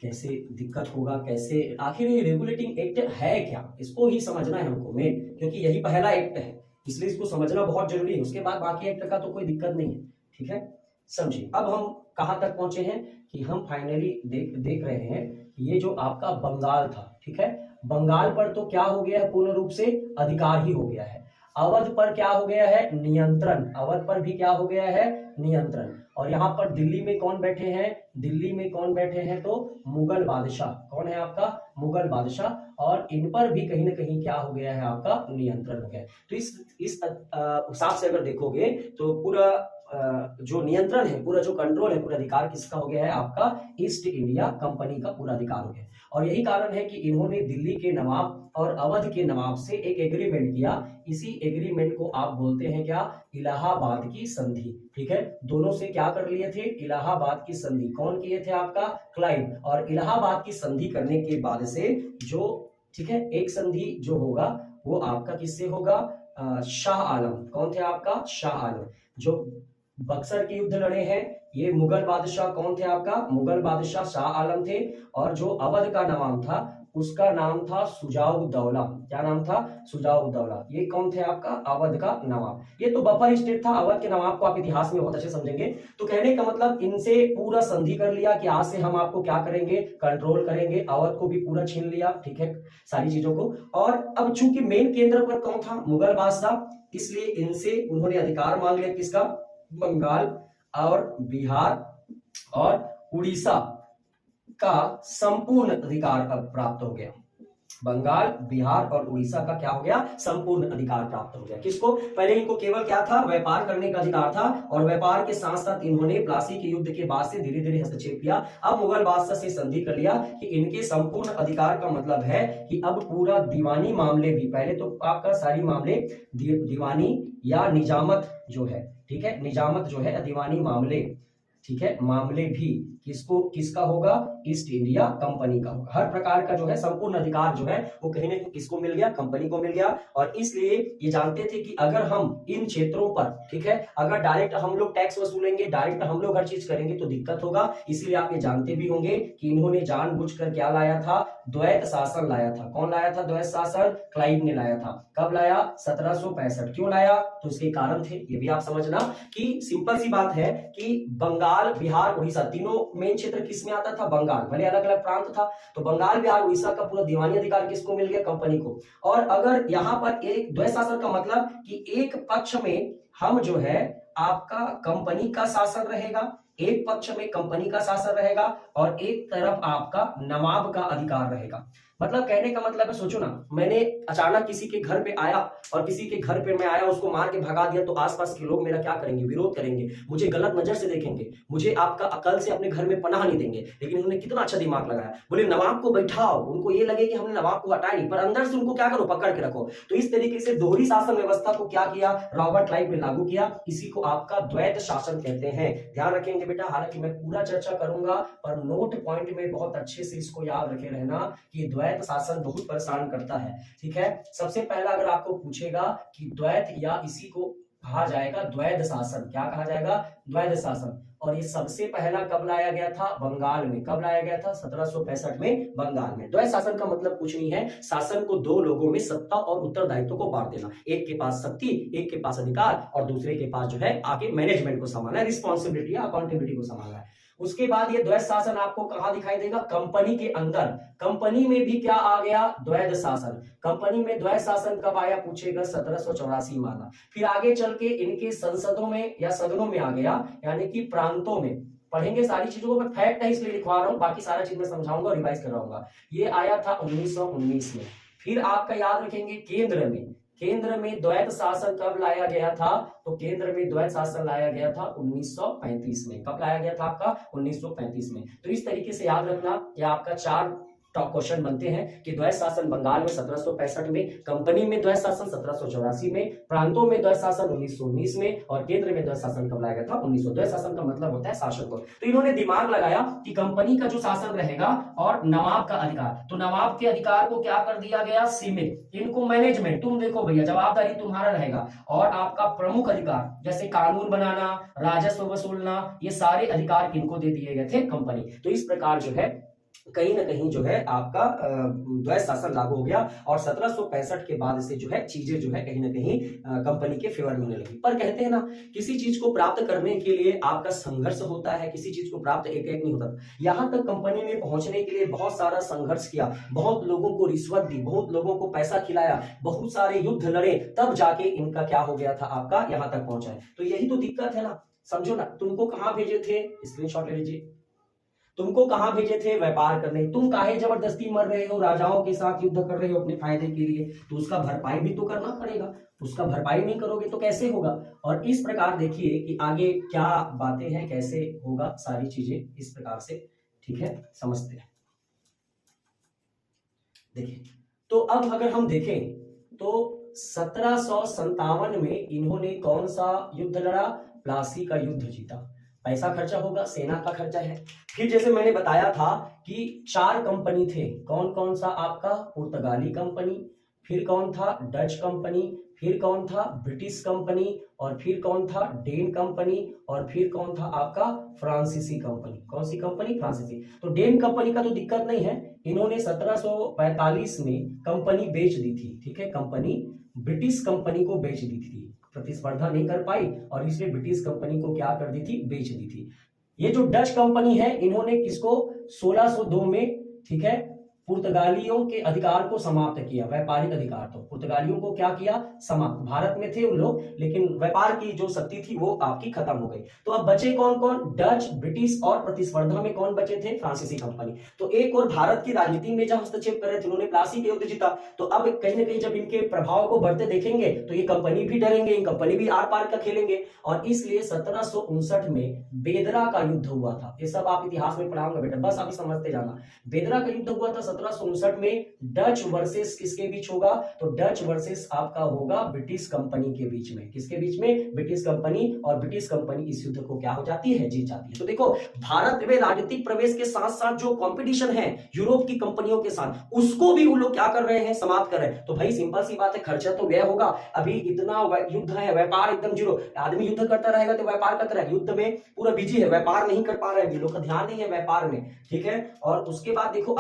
कैसे दिक्कत होगा, कैसे आखिर ये रेगुलेटिंग एक्ट है क्या, इसको ही समझना है हमको मेन, क्योंकि यही पहला एक्ट है, इसलिए इसको समझना बहुत जरूरी है। उसके बाद बाकी एक्ट का तो कोई दिक्कत नहीं है, ठीक है, समझिए। अब हम कहां तक पहुंचे हैं कि हम फाइनली देख रहे हैं ये जो आपका बंगाल था, ठीक है, बंगाल पर तो क्या हो गया है, पूर्ण रूप से अधिकार ही हो गया है। अवध पर क्या हो गया है, नियंत्रण, अवध पर भी क्या हो गया है, नियंत्रण। और यहाँ पर दिल्ली में कौन बैठे हैं, दिल्ली में कौन बैठे हैं, तो मुगल बादशाह। कौन है आपका, मुगल बादशाह। और इन पर भी कहीं ना कहीं क्या हो गया है, आपका नियंत्रण हो गया। तो इस हिसाब से अगर देखोगे तो पूरा जो नियंत्रण है, पूरा जो कंट्रोल है, पूरा अधिकार किसका हो गया है? आपका ईस्ट इंडिया कंपनी का पूरा अधिकार हो गया। और यही कारण है कि इन्होंने दिल्ली के नवाब और अवध के नवाब से एक एग्रीमेंट किया। इसी एग्रीमेंट को आप बोलते हैं क्या? इलाहाबाद की संधि। ठीक है, दोनों से क्या कर लिए थे? इलाहाबाद की संधि। कौन किए थे? आपका क्लाइव। और इलाहाबाद की संधि करने के बाद से जो, ठीक है, एक संधि जो होगा वो आपका किससे होगा? शाह आलम। कौन थे आपका? शाह आलम। जो बक्सर के युद्ध लड़े हैं ये मुगल बादशाह कौन थे? आपका मुगल बादशाह शाह आलम थे। और जो अवध का नवाब था उसका नाम था सुजाउद्दौला। क्या नाम था? सुजाउद्दौला। ये कौन थे? आपका अवध का नवाब। ये तो बफर स्टेट था। अवध के नवाब को आप इतिहास में बहुत अच्छे समझेंगे। तो कहने का मतलब इनसे पूरा संधि कर लिया कि आज से हम आपको क्या करेंगे? कंट्रोल करेंगे। अवध को भी पूरा छीन लिया। ठीक है, सारी चीजों को। और अब चूंकि मेन केंद्र पर कौन था? मुगल बादशाह, इसलिए इनसे उन्होंने अधिकार मांग लिया। किसका? बंगाल और बिहार और उड़ीसा का संपूर्ण अधिकार अब प्राप्त हो गया। बंगाल, बिहार और उड़ीसा का क्या हो गया? संपूर्ण अधिकार प्राप्त हो गया। किसको? पहले इनको केवल क्या था? व्यापार करने का अधिकार था। और व्यापार के साथ साथ इन्होंने प्लासी के युद्ध के बाद से धीरे धीरे हस्तक्षेप किया। अब मुगल बादशाह से संधि कर लिया कि इनके संपूर्ण अधिकार का मतलब है कि अब पूरा दीवानी मामले भी, पहले तो आपका सारी मामले दीवानी या निजामत जो है, ठीक है, निजामत जो है, दीवानी मामले, ठीक है, मामले भी किसका होगा? ईस्ट इंडिया कंपनी का होगा। हर प्रकार का जो है संपूर्ण अधिकार जो है वो कहीं ना कहीं किसको मिल गया? कंपनी को मिल गया। और इसलिए ये जानते थे कि अगर हम इन क्षेत्रों पर, ठीक है, अगर डायरेक्ट हम लोग टैक्स वसूलेंगे, डायरेक्ट हम लोग हर चीज करेंगे तो दिक्कत होगा। इसलिए आप ये जानते भी होंगे कि इन्होंने जानबूझकर क्या लाया था? द्वैत शासन लाया था। कौन लाया था द्वैत शासन? क्लाइव ने लाया था। कब लाया? 1765। क्यों लाया? तो उसके कारण थे, ये भी आप समझना कि सिंपल सी बात है कि बंगाल, बिहार, उड़ीसा तीनों मेन क्षेत्र किसमें आता था? बंगाल। भले अलग अलग प्रांत था, तो बंगाल, बिहार, उड़ीसा का पूरा दीवानी अधिकार किसको मिल गया? कंपनी को। और अगर यहां पर एक द्वैत शासन का मतलब कि एक पक्ष में हम जो है आपका कंपनी का शासन रहेगा, एक पक्ष में कंपनी का शासन रहेगा और एक तरफ आपका नवाब का अधिकार रहेगा। मतलब कहने का मतलब है, सोचो ना, मैंने अचानक किसी के घर पे आया और किसी के घर पे मैं आया, उसको मार के भगा दिया, तो आसपास के लोग मेरा क्या करेंगे? विरोध करेंगे, मुझे गलत नजर से देखेंगे, मुझे आपका अकल से अपने घर में पनाह नहीं देंगे। लेकिन उन्होंने कितना अच्छा दिमाग लगाया, बोले नवाब को बैठाओ, उनको ये लगे कि हमने नवाब को हटाया नहीं, पर अंदर से उनको क्या करो? पकड़ के रखो। तो इस तरीके से दोहरी शासन व्यवस्था को क्या किया? रॉबर्ट क्लाइव ने लागू किया। इसी को आपका द्वैत शासन कहते हैं। ध्यान रखेंगे बेटा, हालांकि मैं पूरा चर्चा करूंगा पर नोट पॉइंट में बहुत अच्छे से इसको याद रखे रहना कि द्वैत शासन बहुत परेशान करता है। ठीक है, सबसे पहला अगर आपको पूछेगा कि द्वैत या इसी को कहा जाएगा द्वैध शासन, क्या कहा जाएगा? द्वैध शासन। और ये सबसे पहला कब लाया गया था? बंगाल में। कब लाया गया था? 1765 में बंगाल में। द्वैध शासन का मतलब कुछ नहीं है, शासन को दो लोगों में सत्ता और उत्तरदायित्व को बांट देना। एक के पास शक्ति, एक के पास अधिकार और दूसरे के पास जो है आके मैनेजमेंट को संभालना है, रिस्पॉन्सिबिलिटी या अकाउंटेबिलिटी को संभालना है। उसके बाद ये द्वैध शासन आपको कहां दिखाई देगा? कंपनी के अंदर। कंपनी में भी क्या आ गया? द्वैध शासन। कंपनी में द्वैध शासन कब आया पूछेगा? 1784 में आना। फिर आगे चल के इनके संसदों में या सदनों में आ गया, यानी कि प्रांतों में। पढ़ेंगे सारी चीजों को, फैक्ट है इसलिए लिखवा रहा हूं, बाकी सारा चीज मैं समझाऊंगा और रिवाइज कराऊंगा। ये आया था 1919 में। फिर आपका याद रखेंगे केंद्र में द्वैत शासन कब लाया गया था? तो केंद्र में द्वैत शासन लाया गया था 1935 में। कब लाया गया था आपका? 1935 में। तो इस तरीके से याद रखना, कि आपका 4 क्वेश्चन बनते हैं कि द्वैत शासन बंगाल में 1765 में, कंपनी में द्वैत शासन 1784 में, प्रांतों में द्वैत शासन 1919 में और केंद्र में द्वैत शासन कब लाया गया था? 1900। द्वैत शासन का मतलब होता है शासन को। तो इन्होंने दिमाग लगाया कि कंपनी का जो शासन रहेगा और नवाब का अधिकार, तो नवाब के अधिकार को क्या कर दिया गया? सीमित। इनको मैनेजमेंट, तुम देखो भैया, जवाबदारी तुम्हारा रहेगा। और आपका प्रमुख अधिकार जैसे कानून बनाना, राजस्व वसूलना, ये सारे अधिकार किनको दे दिए गए थे? कंपनी। तो इस प्रकार जो है कहीं ना कहीं जो है आपका द्वैत शासन लागू हो गया और 1765 के बाद से जो है चीजें जो है कहीं ना कहीं कंपनी के फेवर में होने लगी। पर कहते हैं ना, किसी चीज को प्राप्त करने के लिए आपका संघर्ष होता है, किसी चीज को प्राप्त एक नहीं होता। यहां तक कंपनी में पहुंचने के लिए बहुत सारा संघर्ष किया, बहुत लोगों को रिश्वत दी, बहुत लोगों को पैसा खिलाया, बहुत सारे युद्ध लड़े, तब जाके इनका क्या हो गया था? आपका यहां तक पहुंचा है। तो यही तो दिक्कत है ना, समझो ना। तुमको कहां भेजे थे? स्क्रीनशॉट ले लीजिए। तुमको कहां भेजे थे? व्यापार करने। तुम काहे जबरदस्ती मर रहे हो, राजाओं के साथ युद्ध कर रहे हो अपने फायदे के लिए, तो उसका भरपाई भी तो करना पड़ेगा। उसका भरपाई नहीं करोगे तो कैसे होगा? और इस प्रकार देखिए कि आगे क्या बातें हैं, कैसे होगा, सारी चीजें इस प्रकार से, ठीक है, समझते हैं। देखिए, तो अब अगर हम देखें तो 1757 में इन्होंने कौन सा युद्ध लड़ा? प्लासी का युद्ध जीता। पैसा खर्चा होगा, सेना का खर्चा है। फिर जैसे मैंने बताया था कि 4 कंपनी थे, कौन कौन सा? आपका पुर्तगाली कंपनी, फिर कौन था? डच कंपनी, फिर कौन था? ब्रिटिश कंपनी, और फिर कौन था? डेन कंपनी, और फिर कौन था आपका? फ्रांसीसी कंपनी। कौन सी कंपनी? फ्रांसीसी। तो डेन कंपनी का तो दिक्कत नहीं है, इन्होंने 1745 में कंपनी बेच दी थी, ठीक है, कंपनी ब्रिटिश कंपनी को बेच दी थी, प्रतिस्पर्धा नहीं कर पाई और इसलिए ब्रिटिश कंपनी को क्या कर दी थी? बेच दी थी। ये जो डच कंपनी है, इन्होंने किसको? 1602 में, ठीक है, पुर्तगालियों के अधिकार को समाप्त किया, व्यापारिक अधिकार। तो पुर्तगालियों को क्या किया? समाप्त। भारत में थे उन लोग, लेकिन व्यापार की जो शक्ति थी वो आपकी खत्म हो गई। तो अब बचे कौन कौन? डच, ब्रिटिश, और प्रतिस्पर्धा में कौन बचे थे? फ्रांसीसी कंपनी। तो एक और भारत की राजनीति में जब हस्तक्षेप कर रहे थे, उन्होंने प्लासी का युद्ध जीता। तो अब कहीं ना कहीं जब इनके प्रभाव को बढ़ते देखेंगे तो ये कंपनी भी डरेंगे, इन कंपनी भी आर पार का खेलेंगे, और इसलिए 1759 में बेदरा का युद्ध हुआ था। ये सब आप इतिहास में पढ़ाऊंगा बेटा, बस अभी समझते जाना। बेदरा का युद्ध हुआ था 1759 में। डच वर्सेस किसके बीच होगा? तो डच वर्सेस आपका होगा ब्रिटिश कंपनी के बीच में। किसके बीच में? ब्रिटिश कंपनी, और ब्रिटिश कंपनी इस युद्ध को क्या हो जाती है? जीत जाती है। तो देखो, भारत में राजनीतिक प्रवेश के साथ साथ जो कंपटीशन है यूरोप की कंपनियों के साथ, उसको भी वो लोग क्या कर रहे हैं? समाप्त कर रहे हैं। तो भाई सिंपल सी बात है, खर्चा तो व्यय होगा। अभी इतना युद्ध है, व्यापार एकदम जीरो। आदमी युद्ध करता रहेगा तो व्यापार करता रहेगा, युद्ध में पूरा बिजी है, व्यापार नहीं कर पा रहे हैं, लोग का ध्यान नहीं है व्यापार में, ठीक है। और उसके बाद देखो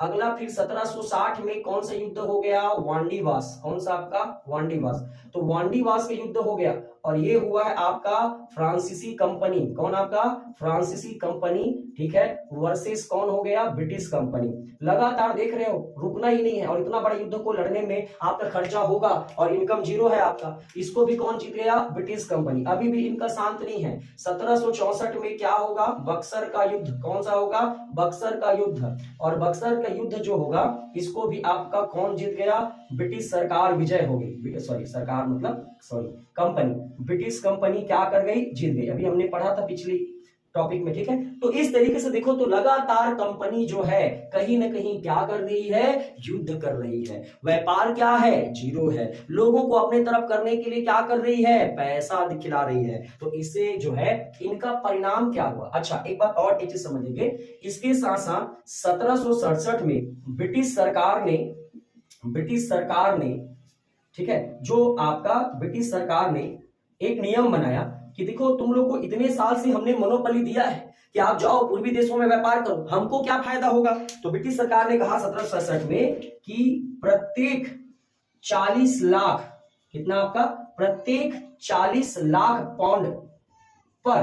अगला फिर 1760 में कौन सा युद्ध हो गया? वांडीवास। कौन सा आपका? वांडीवास। तो वांडीवास का युद्ध हो गया, और ये हुआ है आपका फ्रांसीसी कंपनी। कौन? आपका फ्रांसीसी कंपनी, ठीक है, वर्सेस कौन हो गया? British company. लगातार देख रहे हो, रुकना ही नहीं है, और इतना बड़ा युद्ध को लड़ने में आपका खर्चा होगा और इनकम जीरो है आपका। इसको भी कौन जीत गया? British company. अभी भी इनका शांत नहीं है। 1764 में क्या होगा? बक्सर का युद्ध। कौन सा होगा? बक्सर का युद्ध। और बक्सर का युद्ध जो होगा, इसको भी आपका कौन जीत गया? ब्रिटिश सरकार विजय हो गई। सॉरी, सरकार मतलब सॉरी, कंपनी, ब्रिटिश कंपनी क्या कर गई? जीत गई। अभी हमने पढ़ा था पिछली टॉपिक में, ठीक है। तो इस तरीके से देखो, तो लगातार कंपनी जो है कहीं ना कहीं क्या कर रही है? युद्ध कर रही है। व्यापार क्या है? जीरो है। लोगों को अपने तरफ करने के लिए क्या कर रही है? पैसा खिला रही है। तो इससे जो है इनका परिणाम क्या हुआ? अच्छा, एक बात और एक चीज समझिए, इसके साथ साथ 1767 में ब्रिटिश सरकार ने, ठीक है, जो आपका ब्रिटिश सरकार ने एक नियम बनाया कि देखो, तुम लोग को इतने साल से हमने मोनोपोली दिया है कि आप जाओ पूर्वी देशों में व्यापार करो, हमको क्या फायदा होगा? तो ब्रिटिश सरकार ने कहा 1767 में कि प्रत्येक 40 लाख, कितना आपका? प्रत्येक 40 लाख पाउंड पर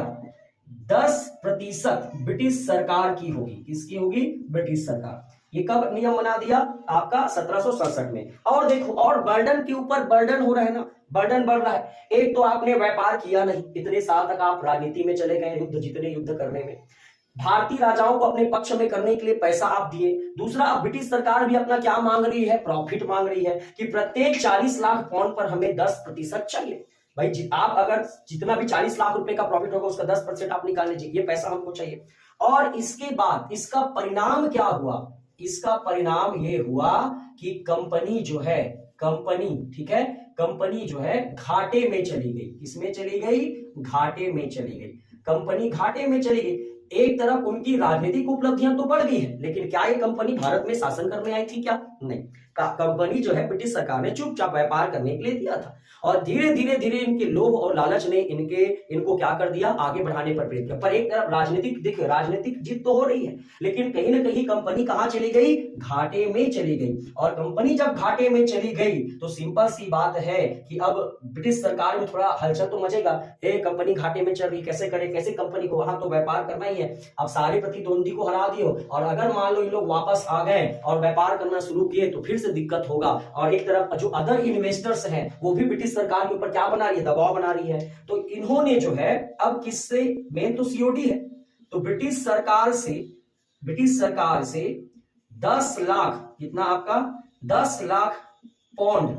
10% ब्रिटिश सरकार की होगी। किसकी होगी? ब्रिटिश सरकार। ये कब नियम बना दिया? आपका 1767 में। और देखो, और बर्डन के ऊपर बर्डन हो रहा है ना, बर्डन बढ़ रहा है। एक तो आपने व्यापार किया नहीं, इतने साल तक आप राजनीति में चले गए, युद्ध करने में, भारतीय राजाओं को अपने पक्ष में करने के लिए पैसा आप दिए। दूसरा, अब ब्रिटिश सरकार भी अपना क्या मांग रही है? प्रॉफिट मांग रही है कि प्रत्येक 40 लाख पाउंड पर हमें 10% चाहिए। भाई आप अगर जितना भी 40 लाख रुपए का प्रॉफिट होगा उसका 10% आप निकाल लीजिए, ये पैसा हमको चाहिए। और इसके बाद इसका परिणाम क्या हुआ? इसका परिणाम ये हुआ कि कंपनी जो है, ठीक है, कंपनी जो है घाटे में चली गई। किसमें चली गई? घाटे में चली गई। कंपनी घाटे में चली गई। एक तरफ उनकी राजनीतिक उपलब्धियां तो बढ़ गई है, लेकिन क्या ये कंपनी भारत में शासन करने आई थी? क्या नहीं। कंपनी जो है ब्रिटिश सरकार ने चुपचाप व्यापार करने के लिए दिया था, और धीरे धीरे इनके लोभ और लालच ने इनको क्या कर दिया? आगे बढ़ाने पर प्रेरित किया। पर एक तरफ राजनीतिक जीत तो हो रही है, लेकिन कहीं ना कहीं कंपनी कहां चली गई? घाटे में चली गई। और कंपनी जब घाटे में चली गई तो सिंपल सी बात है कि अब ब्रिटिश सरकार में थोड़ा हलचल तो मचेगा। कंपनी घाटे में चल रही, कैसे करे? कैसे कंपनी को, वहां तो व्यापार करना ही है। अब सारे प्रतिद्वंदी को हरा दियो, और अगर मान लो इन लोग वापस आ गए और व्यापार करना शुरू किए तो फिर से दिक्कत होगा। और एक तरफ जो अदर इन्वेस्टर्स हैं वो भी ब्रिटिश सरकार के ऊपर क्या बना रही है? दबाव बना रही है। तो इन्होंने जो है अब किससे, मेन तो सीओडी है, तो ब्रिटिश सरकार से ब्रिटिश सरकार से 10 लाख, कितना आपका 10 लाख पौंड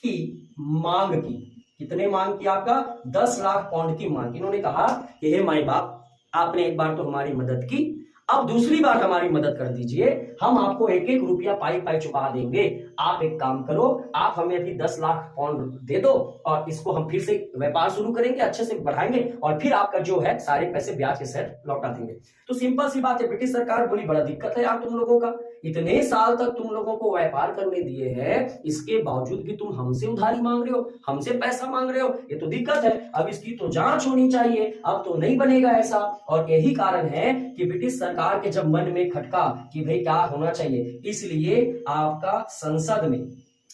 की मांग की। कितने मांग की आपका 10 लाख पौंड की मांग की। इन्होंने कहा कि हे माई बाप, आपने एक बार तो हमारी मदद की, अब दूसरी बार हमारी मदद कर दीजिए, हम आपको एक एक रुपया पाई पाई चुका देंगे। आप एक काम करो, आप हमें अभी 10 लाख पाउंड दे दो और इसको हम फिर से व्यापार शुरू करेंगे, अच्छे से बढ़ाएंगे और फिर आपका जो है सारे पैसे ब्याज के सहित लौटा देंगे। तो सिंपल सी बात है, ब्रिटिश सरकार बोली बड़ा दिक्कत है यार तुम लोगों का, इतने साल तक तुम लोगों को व्यापार करने दिए हैं, इसके बावजूद भी तुम हमसे उधारी मांग रहे हो, हमसे पैसा मांग रहे हो, ये तो दिक्कत है, अब इसकी तो जांच होनी चाहिए, अब तो नहीं बनेगा ऐसा। और यही कारण है कि ब्रिटिश सरकार के जब मन में खटका कि भाई क्या होना चाहिए, इसलिए आपका संसद में,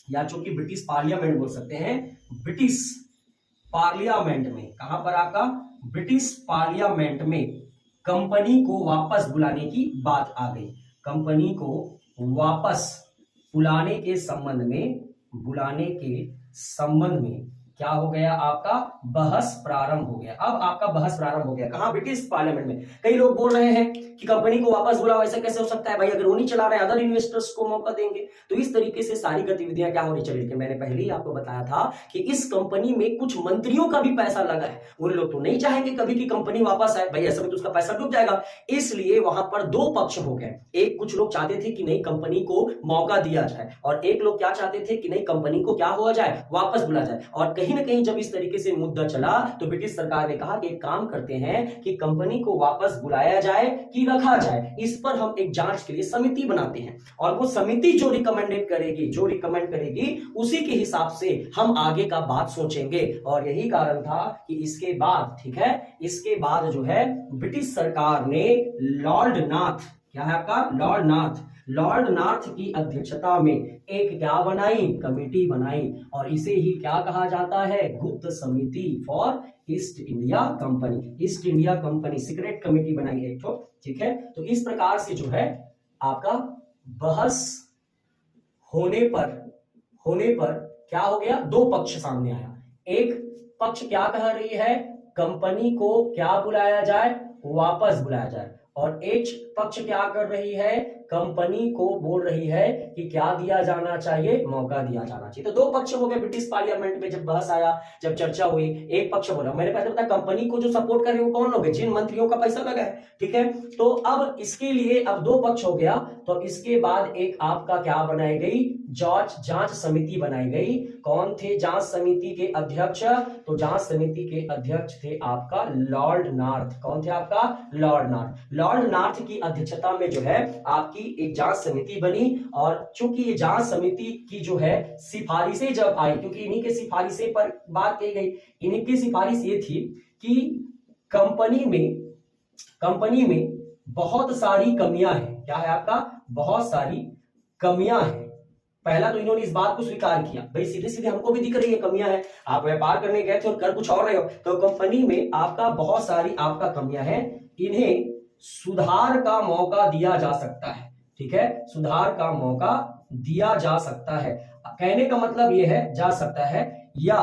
या चूंकि ब्रिटिश पार्लियामेंट बोल सकते हैं, ब्रिटिश पार्लियामेंट में, कहां पर आपका ब्रिटिश पार्लियामेंट में कंपनी को वापस बुलाने की बात आ गई। कंपनी को वापस बुलाने के संबंध में क्या हो गया, आपका बहस प्रारंभ हो गया। अब आपका बहस प्रारंभ हो गया कहां, ब्रिटिश पार्लियामेंट में। कई लोग बोल रहे हैं कि कंपनी को वापस बुलाओ, ऐसा कैसे हो सकता है भाई, अगर वो नहीं चला रहे अदर इन्वेस्टर्स को मौका देंगे। तो इस तरीके से सारी गतिविधियां क्या होनी चाहिए। मैंने पहले ही आपको बताया था कि इस कंपनी में कुछ मंत्रियों का भी पैसा लगा है, उन लोग तो नहीं चाहेंगे कभी की कंपनी वापस आए, भाई ऐसा में तो उसका पैसा डूब जाएगा। इसलिए वहां पर दो पक्ष हो गए, एक कुछ लोग चाहते थे कि नहीं कंपनी को मौका दिया जाए, और एक लोग क्या चाहते थे कि नहीं कंपनी को क्या हुआ जाए, वापस बुला जाए। और कहीं ना कहीं जब इस तरीके से मुद्दा चला तो ब्रिटिश सरकार ने कहा कि एक काम करते हैं कि कंपनी को वापस बुलाया जाए कि रखा जाए, इस पर हम एक जांच के लिए समिति बनाते हैं, और वो समिति जो रिकमेंड करेगी उसी के हिसाब से हम आगे का बात सोचेंगे। और यही कारण था कि इसके बाद, ठीक है, इसके बाद जो है ब्रिटिश सरकार ने लॉर्ड नाथ, क्या है आपका लॉर्ड नाथ की अध्यक्षता में एक क्या बनाई, कमेटी बनाई, और इसे ही क्या कहा जाता है, गुप्त समिति for east India company secret committee बनाई है एक तो, ठीक है। तो इस प्रकार से जो है आपका बहस होने पर क्या हो गया, दो पक्ष सामने आया। एक पक्ष क्या कह रही है, कंपनी को क्या बुलाया जाए, वापस बुलाया जाए, और एक पक्ष क्या कर रही है, कंपनी को बोल रही है कि क्या दिया जाना चाहिए, मौका दिया जाना चाहिए। तो दो पक्ष हो गए ब्रिटिश पार्लियामेंट में। जब बहस आया, जब चर्चा हुई, एक पक्ष बोला, मैंने पहले बताया कंपनी को जो सपोर्ट कर रहे हैं वो कौन लोग हैं, जिन मंत्रियों का पैसा लगा है, ठीक है। तो अब इसके लिए अब दो पक्ष हो गया, तो इसके बाद एक आपका क्या बनाई गई, जांच समिति बनाई गई। कौन थे जांच समिति के अध्यक्ष, तो जांच समिति के अध्यक्ष थे आपका लॉर्ड नार्थ। कौन थे आपका, लॉर्ड नार्थ की अध्यक्षता में जो है आपकी एक जांच समिति बनी। और चूंकि ये जांच समिति की जो है सिफारिशें जब आई, क्योंकि इन्हीं के सिफारिशें पर बात की गई, इन्हीं की सिफारिश ये थी कि कंपनी में बहुत सारी कमियां हैं। क्या है आपका, बहुत सारी कमियां हैं। पहला तो इन्होंने इस बात को स्वीकार किया, भाई सीधे सीधे हमको भी दिख रही है कमियां हैं, आप व्यापार करने गए थे और कर कुछ और रहे हो, तो कंपनी में आपका बहुत सारी आपका कमियां हैं, इन्हें सुधार का मौका दिया जा सकता है, ठीक है, सुधार का मौका दिया जा सकता है। कहने का मतलब यह है, जा सकता है, या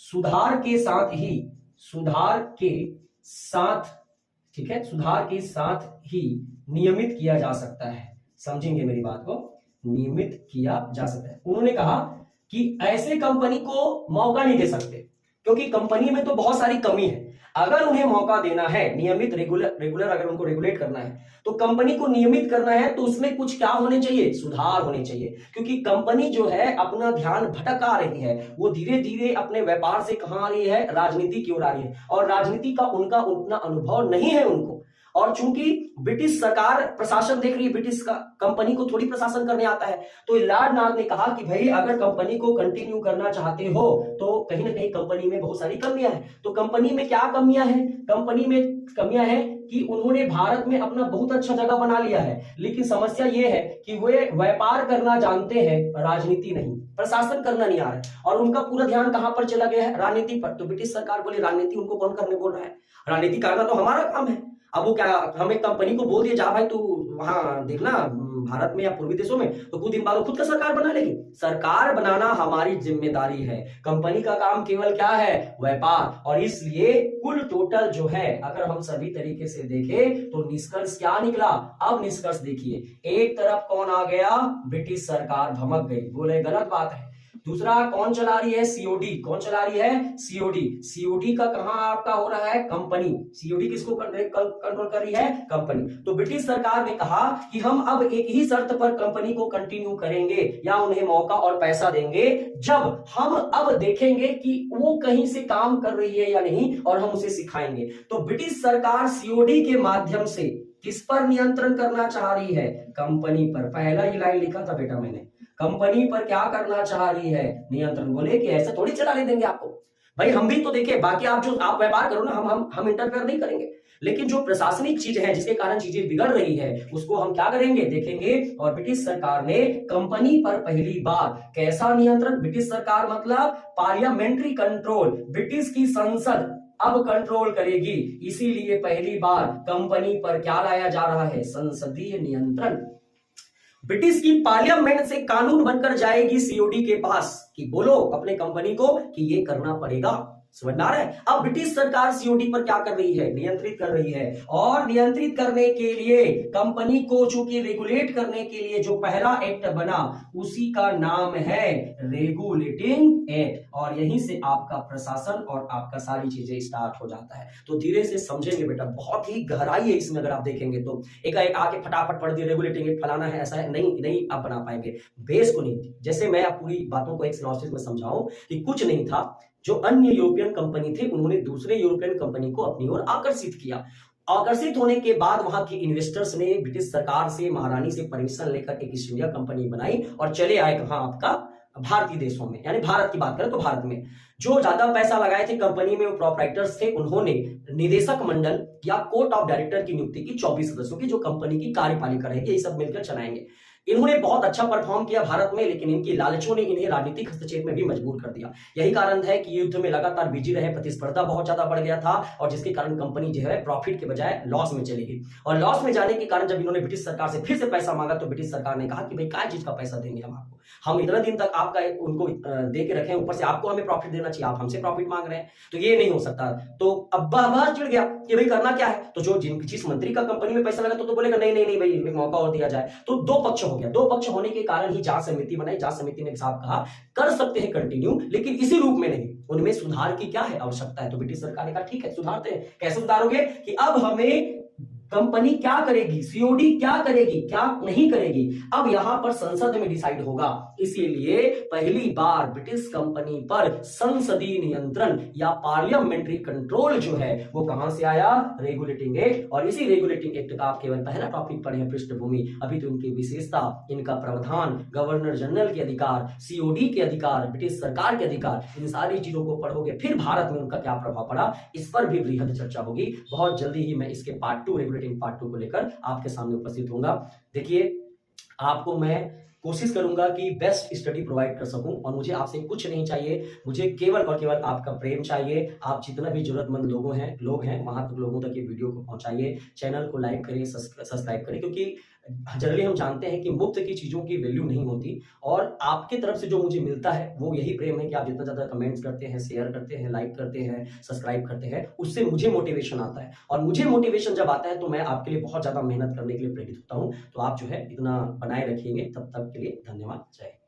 सुधार के साथ, ठीक है, सुधार के साथ ही नियमित किया जा सकता है। समझेंगे मेरी बात को, नियमित किया जा सकता है। उन्होंने कहा कि ऐसे कंपनी को मौका नहीं दे सकते, क्योंकि कंपनी में तो बहुत सारी कमी है। अगर उन्हें मौका देना है, नियमित रेगुलर अगर उनको रेगुलेट करना है, तो कंपनी को नियमित करना है, तो उसमें कुछ क्या होने चाहिए, सुधार होने चाहिए। क्योंकि कंपनी जो है अपना ध्यान भटका रही है, वो धीरे धीरे अपने व्यापार से कहां आ रही है, राजनीति की ओर आ रही है, और राजनीति का उनका उतना अनुभव नहीं है उनको। और चूंकि ब्रिटिश सरकार प्रशासन देख रही है, ब्रिटिश का कंपनी को थोड़ी प्रशासन करने आता है, तो लॉर्ड नाथ ने कहा कि भाई अगर कंपनी को कंटिन्यू करना चाहते हो तो कहीं ना कहीं कंपनी में बहुत सारी कमियां हैं। तो कंपनी में क्या कमियां हैं, कंपनी में कमियां हैं कि उन्होंने भारत में अपना बहुत अच्छा जगह बना लिया है, लेकिन समस्या ये है कि वे व्यापार करना जानते हैं, राजनीति नहीं, प्रशासन करना नहीं आ रहा है, और उनका पूरा ध्यान कहां पर चला गया है, राजनीति पर। तो ब्रिटिश सरकार बोले राजनीति उनको कौन करने बोल रहा है, राजनीति करना तो हमारा काम है। अब वो क्या, हम एक कंपनी को बोल दिए जा भाई तू वहां देखना भारत में या पूर्वी देशों में, तो कुछ दिन बाद वो खुद का सरकार बना लेगी। सरकार बनाना हमारी जिम्मेदारी है। कंपनी का काम केवल क्या है, व्यापार। और इसलिए कुल टोटल जो है अगर हम सभी तरीके से देखें तो निष्कर्ष क्या निकला। अब निष्कर्ष देखिए, एक तरफ कौन आ गया, ब्रिटिश सरकार भमक गई, बोले गलत बात है। दूसरा कौन चला रही है, सीओडी। कौन चला रही है, सीओडी। सीओडी का कहां आपका हो रहा है, कंपनी। सीओडी किसको कंट्रोल कर रही है, कंपनी। तो ब्रिटिश सरकार ने कहा कि हम अब एक ही शर्त पर कंपनी को कंटिन्यू करेंगे या उन्हें मौका और पैसा देंगे, जब हम अब देखेंगे कि वो कहीं से काम कर रही है या नहीं और हम उसे सिखाएंगे। तो ब्रिटिश सरकार सीओडी के माध्यम से किस पर नियंत्रण करना चाह रही है, कंपनी पर। पहला ही लाइन लिखा था बेटा मैंने, कंपनी पर क्या करना चाह रही है, नियंत्रण। बोले कि ऐसे थोड़ी चलाने देंगे आपको, भाई हम भी तो देखें, बाकी आप जो आप व्यापार करो ना, हम इंटरफेयर नहीं करेंगे, लेकिन जो प्रशासनिक चीज है जिसके कारण चीजें बिगड़ रही है उसको हम क्या करेंगे, देखेंगे। और ब्रिटिश सरकार ने कंपनी पर पहली बार कैसा नियंत्रण, ब्रिटिश सरकार मतलब पार्लियामेंट्री कंट्रोल, ब्रिटिश की संसद अब कंट्रोल करेगी, इसीलिए पहली बार कंपनी पर क्या लाया जा रहा है, संसदीय नियंत्रण। ब्रिटिश की पार्लियामेंट से कानून बनकर जाएगी सीओडी के पास कि बोलो अपने कंपनी को कि ये करना पड़ेगा। समझ आ रहा है। अब ब्रिटिश सरकार सीओडी पर क्या कर रही है, नियंत्रित कर रही है। और नियंत्रित करने के लिए कंपनी को चूंकि रेगुलेट करने के लिए जो पहला एक्ट बना उसी का नाम है रेगुलेटिंग एक्ट। और यहीं से आपका प्रशासन और आपका सारी चीजें स्टार्ट हो जाता है। तो धीरे से समझेंगे बेटा, बहुत ही गहराई है इसमें। अगर आप देखेंगे तो एक आके फटाफट पढ़ दिए रेगुलेटिंग एक्ट फलाना है ऐसा है, नहीं आप बना पाएंगे, बेस को नहीं। जैसे मैं आप पूरी बातों को एक सिनॉप्सिस में समझाऊं कि कुछ नहीं था, जो अन्य यूरोपियन कंपनी थे उन्होंने दूसरे यूरोपियन कंपनी को अपनी ओर आकर्षित किया। आकर्षित होने के बाद वहां के इन्वेस्टर्स ने ब्रिटिश सरकार से, महारानी से परमिशन लेकर एक ईस्ट इंडिया कंपनी बनाई और चले आए कहां, आपका भारतीय देशों में, यानी भारत की बात करें तो भारत में। जो ज्यादा पैसा लगाए थे कंपनी में वो प्रोप्राइटर्स थे, उन्होंने निदेशक मंडल या कोर्ट ऑफ डायरेक्टर की नियुक्ति की 24 सदस्यों की, जो कंपनी की कार्यपालिका रहेगी, ये सब मिलकर चलाएंगे। इन्होंने बहुत अच्छा परफॉर्म किया भारत में, लेकिन इनकी लालचों ने इन्हें राजनीतिक हस्तक्षेप में भी मजबूर कर दिया। यही कारण है कि युद्ध में लगातार बिजी रहे, प्रतिस्पर्धा बहुत ज्यादा बढ़ गया था और जिसके कारण कंपनी जो है प्रॉफिट के बजाय लॉस में चली गई। और लॉस में जाने के कारण जब इन्होंने ब्रिटिश सरकार से फिर से पैसा मांगा तो ब्रिटिश सरकार ने कहा कि भाई क्या चीज का पैसा देंगे हम आपको, हम इतना दिन तक आपका उनको दे के रखे, ऊपर से आपको हमें प्रॉफिट देना चाहिए, आप हमसे प्रॉफिट मांग रहे हैं, तो ये नहीं हो सकता। तो अब बहस चिढ़ गया कि भाई करना क्या है। तो जो जिस मंत्री का कंपनी में पैसा लगा तो बोलेगा नहीं भाई एक मौका और दिया जाए। तो दो पक्ष हो गया, दो पक्ष होने के कारण ही जांच समिति बनाई। जांच समिति ने साहब कहा कर सकते हैं कंटिन्यू, लेकिन इसी रूप में नहीं, उनमें सुधार की क्या है, आवश्यकता है। तो ब्रिटिश सरकार ने कहा ठीक है सुधारते हैं। कैसे सुधारोगे कि अब हमें कंपनी क्या करेगी, सीओडी क्या करेगी, क्या नहीं करेगी, अब यहां पर संसद में डिसाइड होगा। इसीलिए पहली बार ब्रिटिश कंपनी पर संसदीय नियंत्रण या पार्लियामेंट्री कंट्रोल जो है वो कहां से आया, रेगुलेटिंग एक्ट। और इसी रेगुलेटिंग एक्ट का आप केवल पहला टॉपिक पढ़े हैं, पृष्ठभूमि। अभी तो इनकी विशेषता, इनका प्रावधान, गवर्नर जनरल के अधिकार, सीओडी के अधिकार, ब्रिटिश सरकार के अधिकार, इन सारी चीजों को पढ़ोगे। फिर भारत में उनका क्या प्रभाव पड़ा, इस पर भी बृहद चर्चा होगी। बहुत जल्दी ही मैं इसके पार्ट 2 पार्ट 2 को लेकर आपके सामने उपस्थित होऊंगा। देखिए आपको मैं कोशिश करूंगा कि बेस्ट स्टडी प्रोवाइड कर सकूं और मुझे आपसे कुछ नहीं चाहिए, मुझे केवल और केवल आपका प्रेम चाहिए। आप जितना भी जरूरतमंद लोग हैं वहां तक लोगों तक ये वीडियो को पहुंचाइए, चैनल को लाइक करिए, सब्सक्राइब करिए, क्योंकि जनरली हम जानते हैं कि मुफ्त की चीजों की वैल्यू नहीं होती। और आपकी तरफ से जो मुझे मिलता है वो यही प्रेम है कि आप जितना ज्यादा कमेंट्स करते हैं, शेयर करते हैं, लाइक करते हैं, सब्सक्राइब करते हैं, उससे मुझे मोटिवेशन आता है। और मुझे मोटिवेशन जब आता है तो मैं आपके लिए बहुत ज्यादा मेहनत करने के लिए प्रेरित होता हूं। तो आप जो है इतना बनाए रखिएगा। तब तक के लिए धन्यवाद। जय।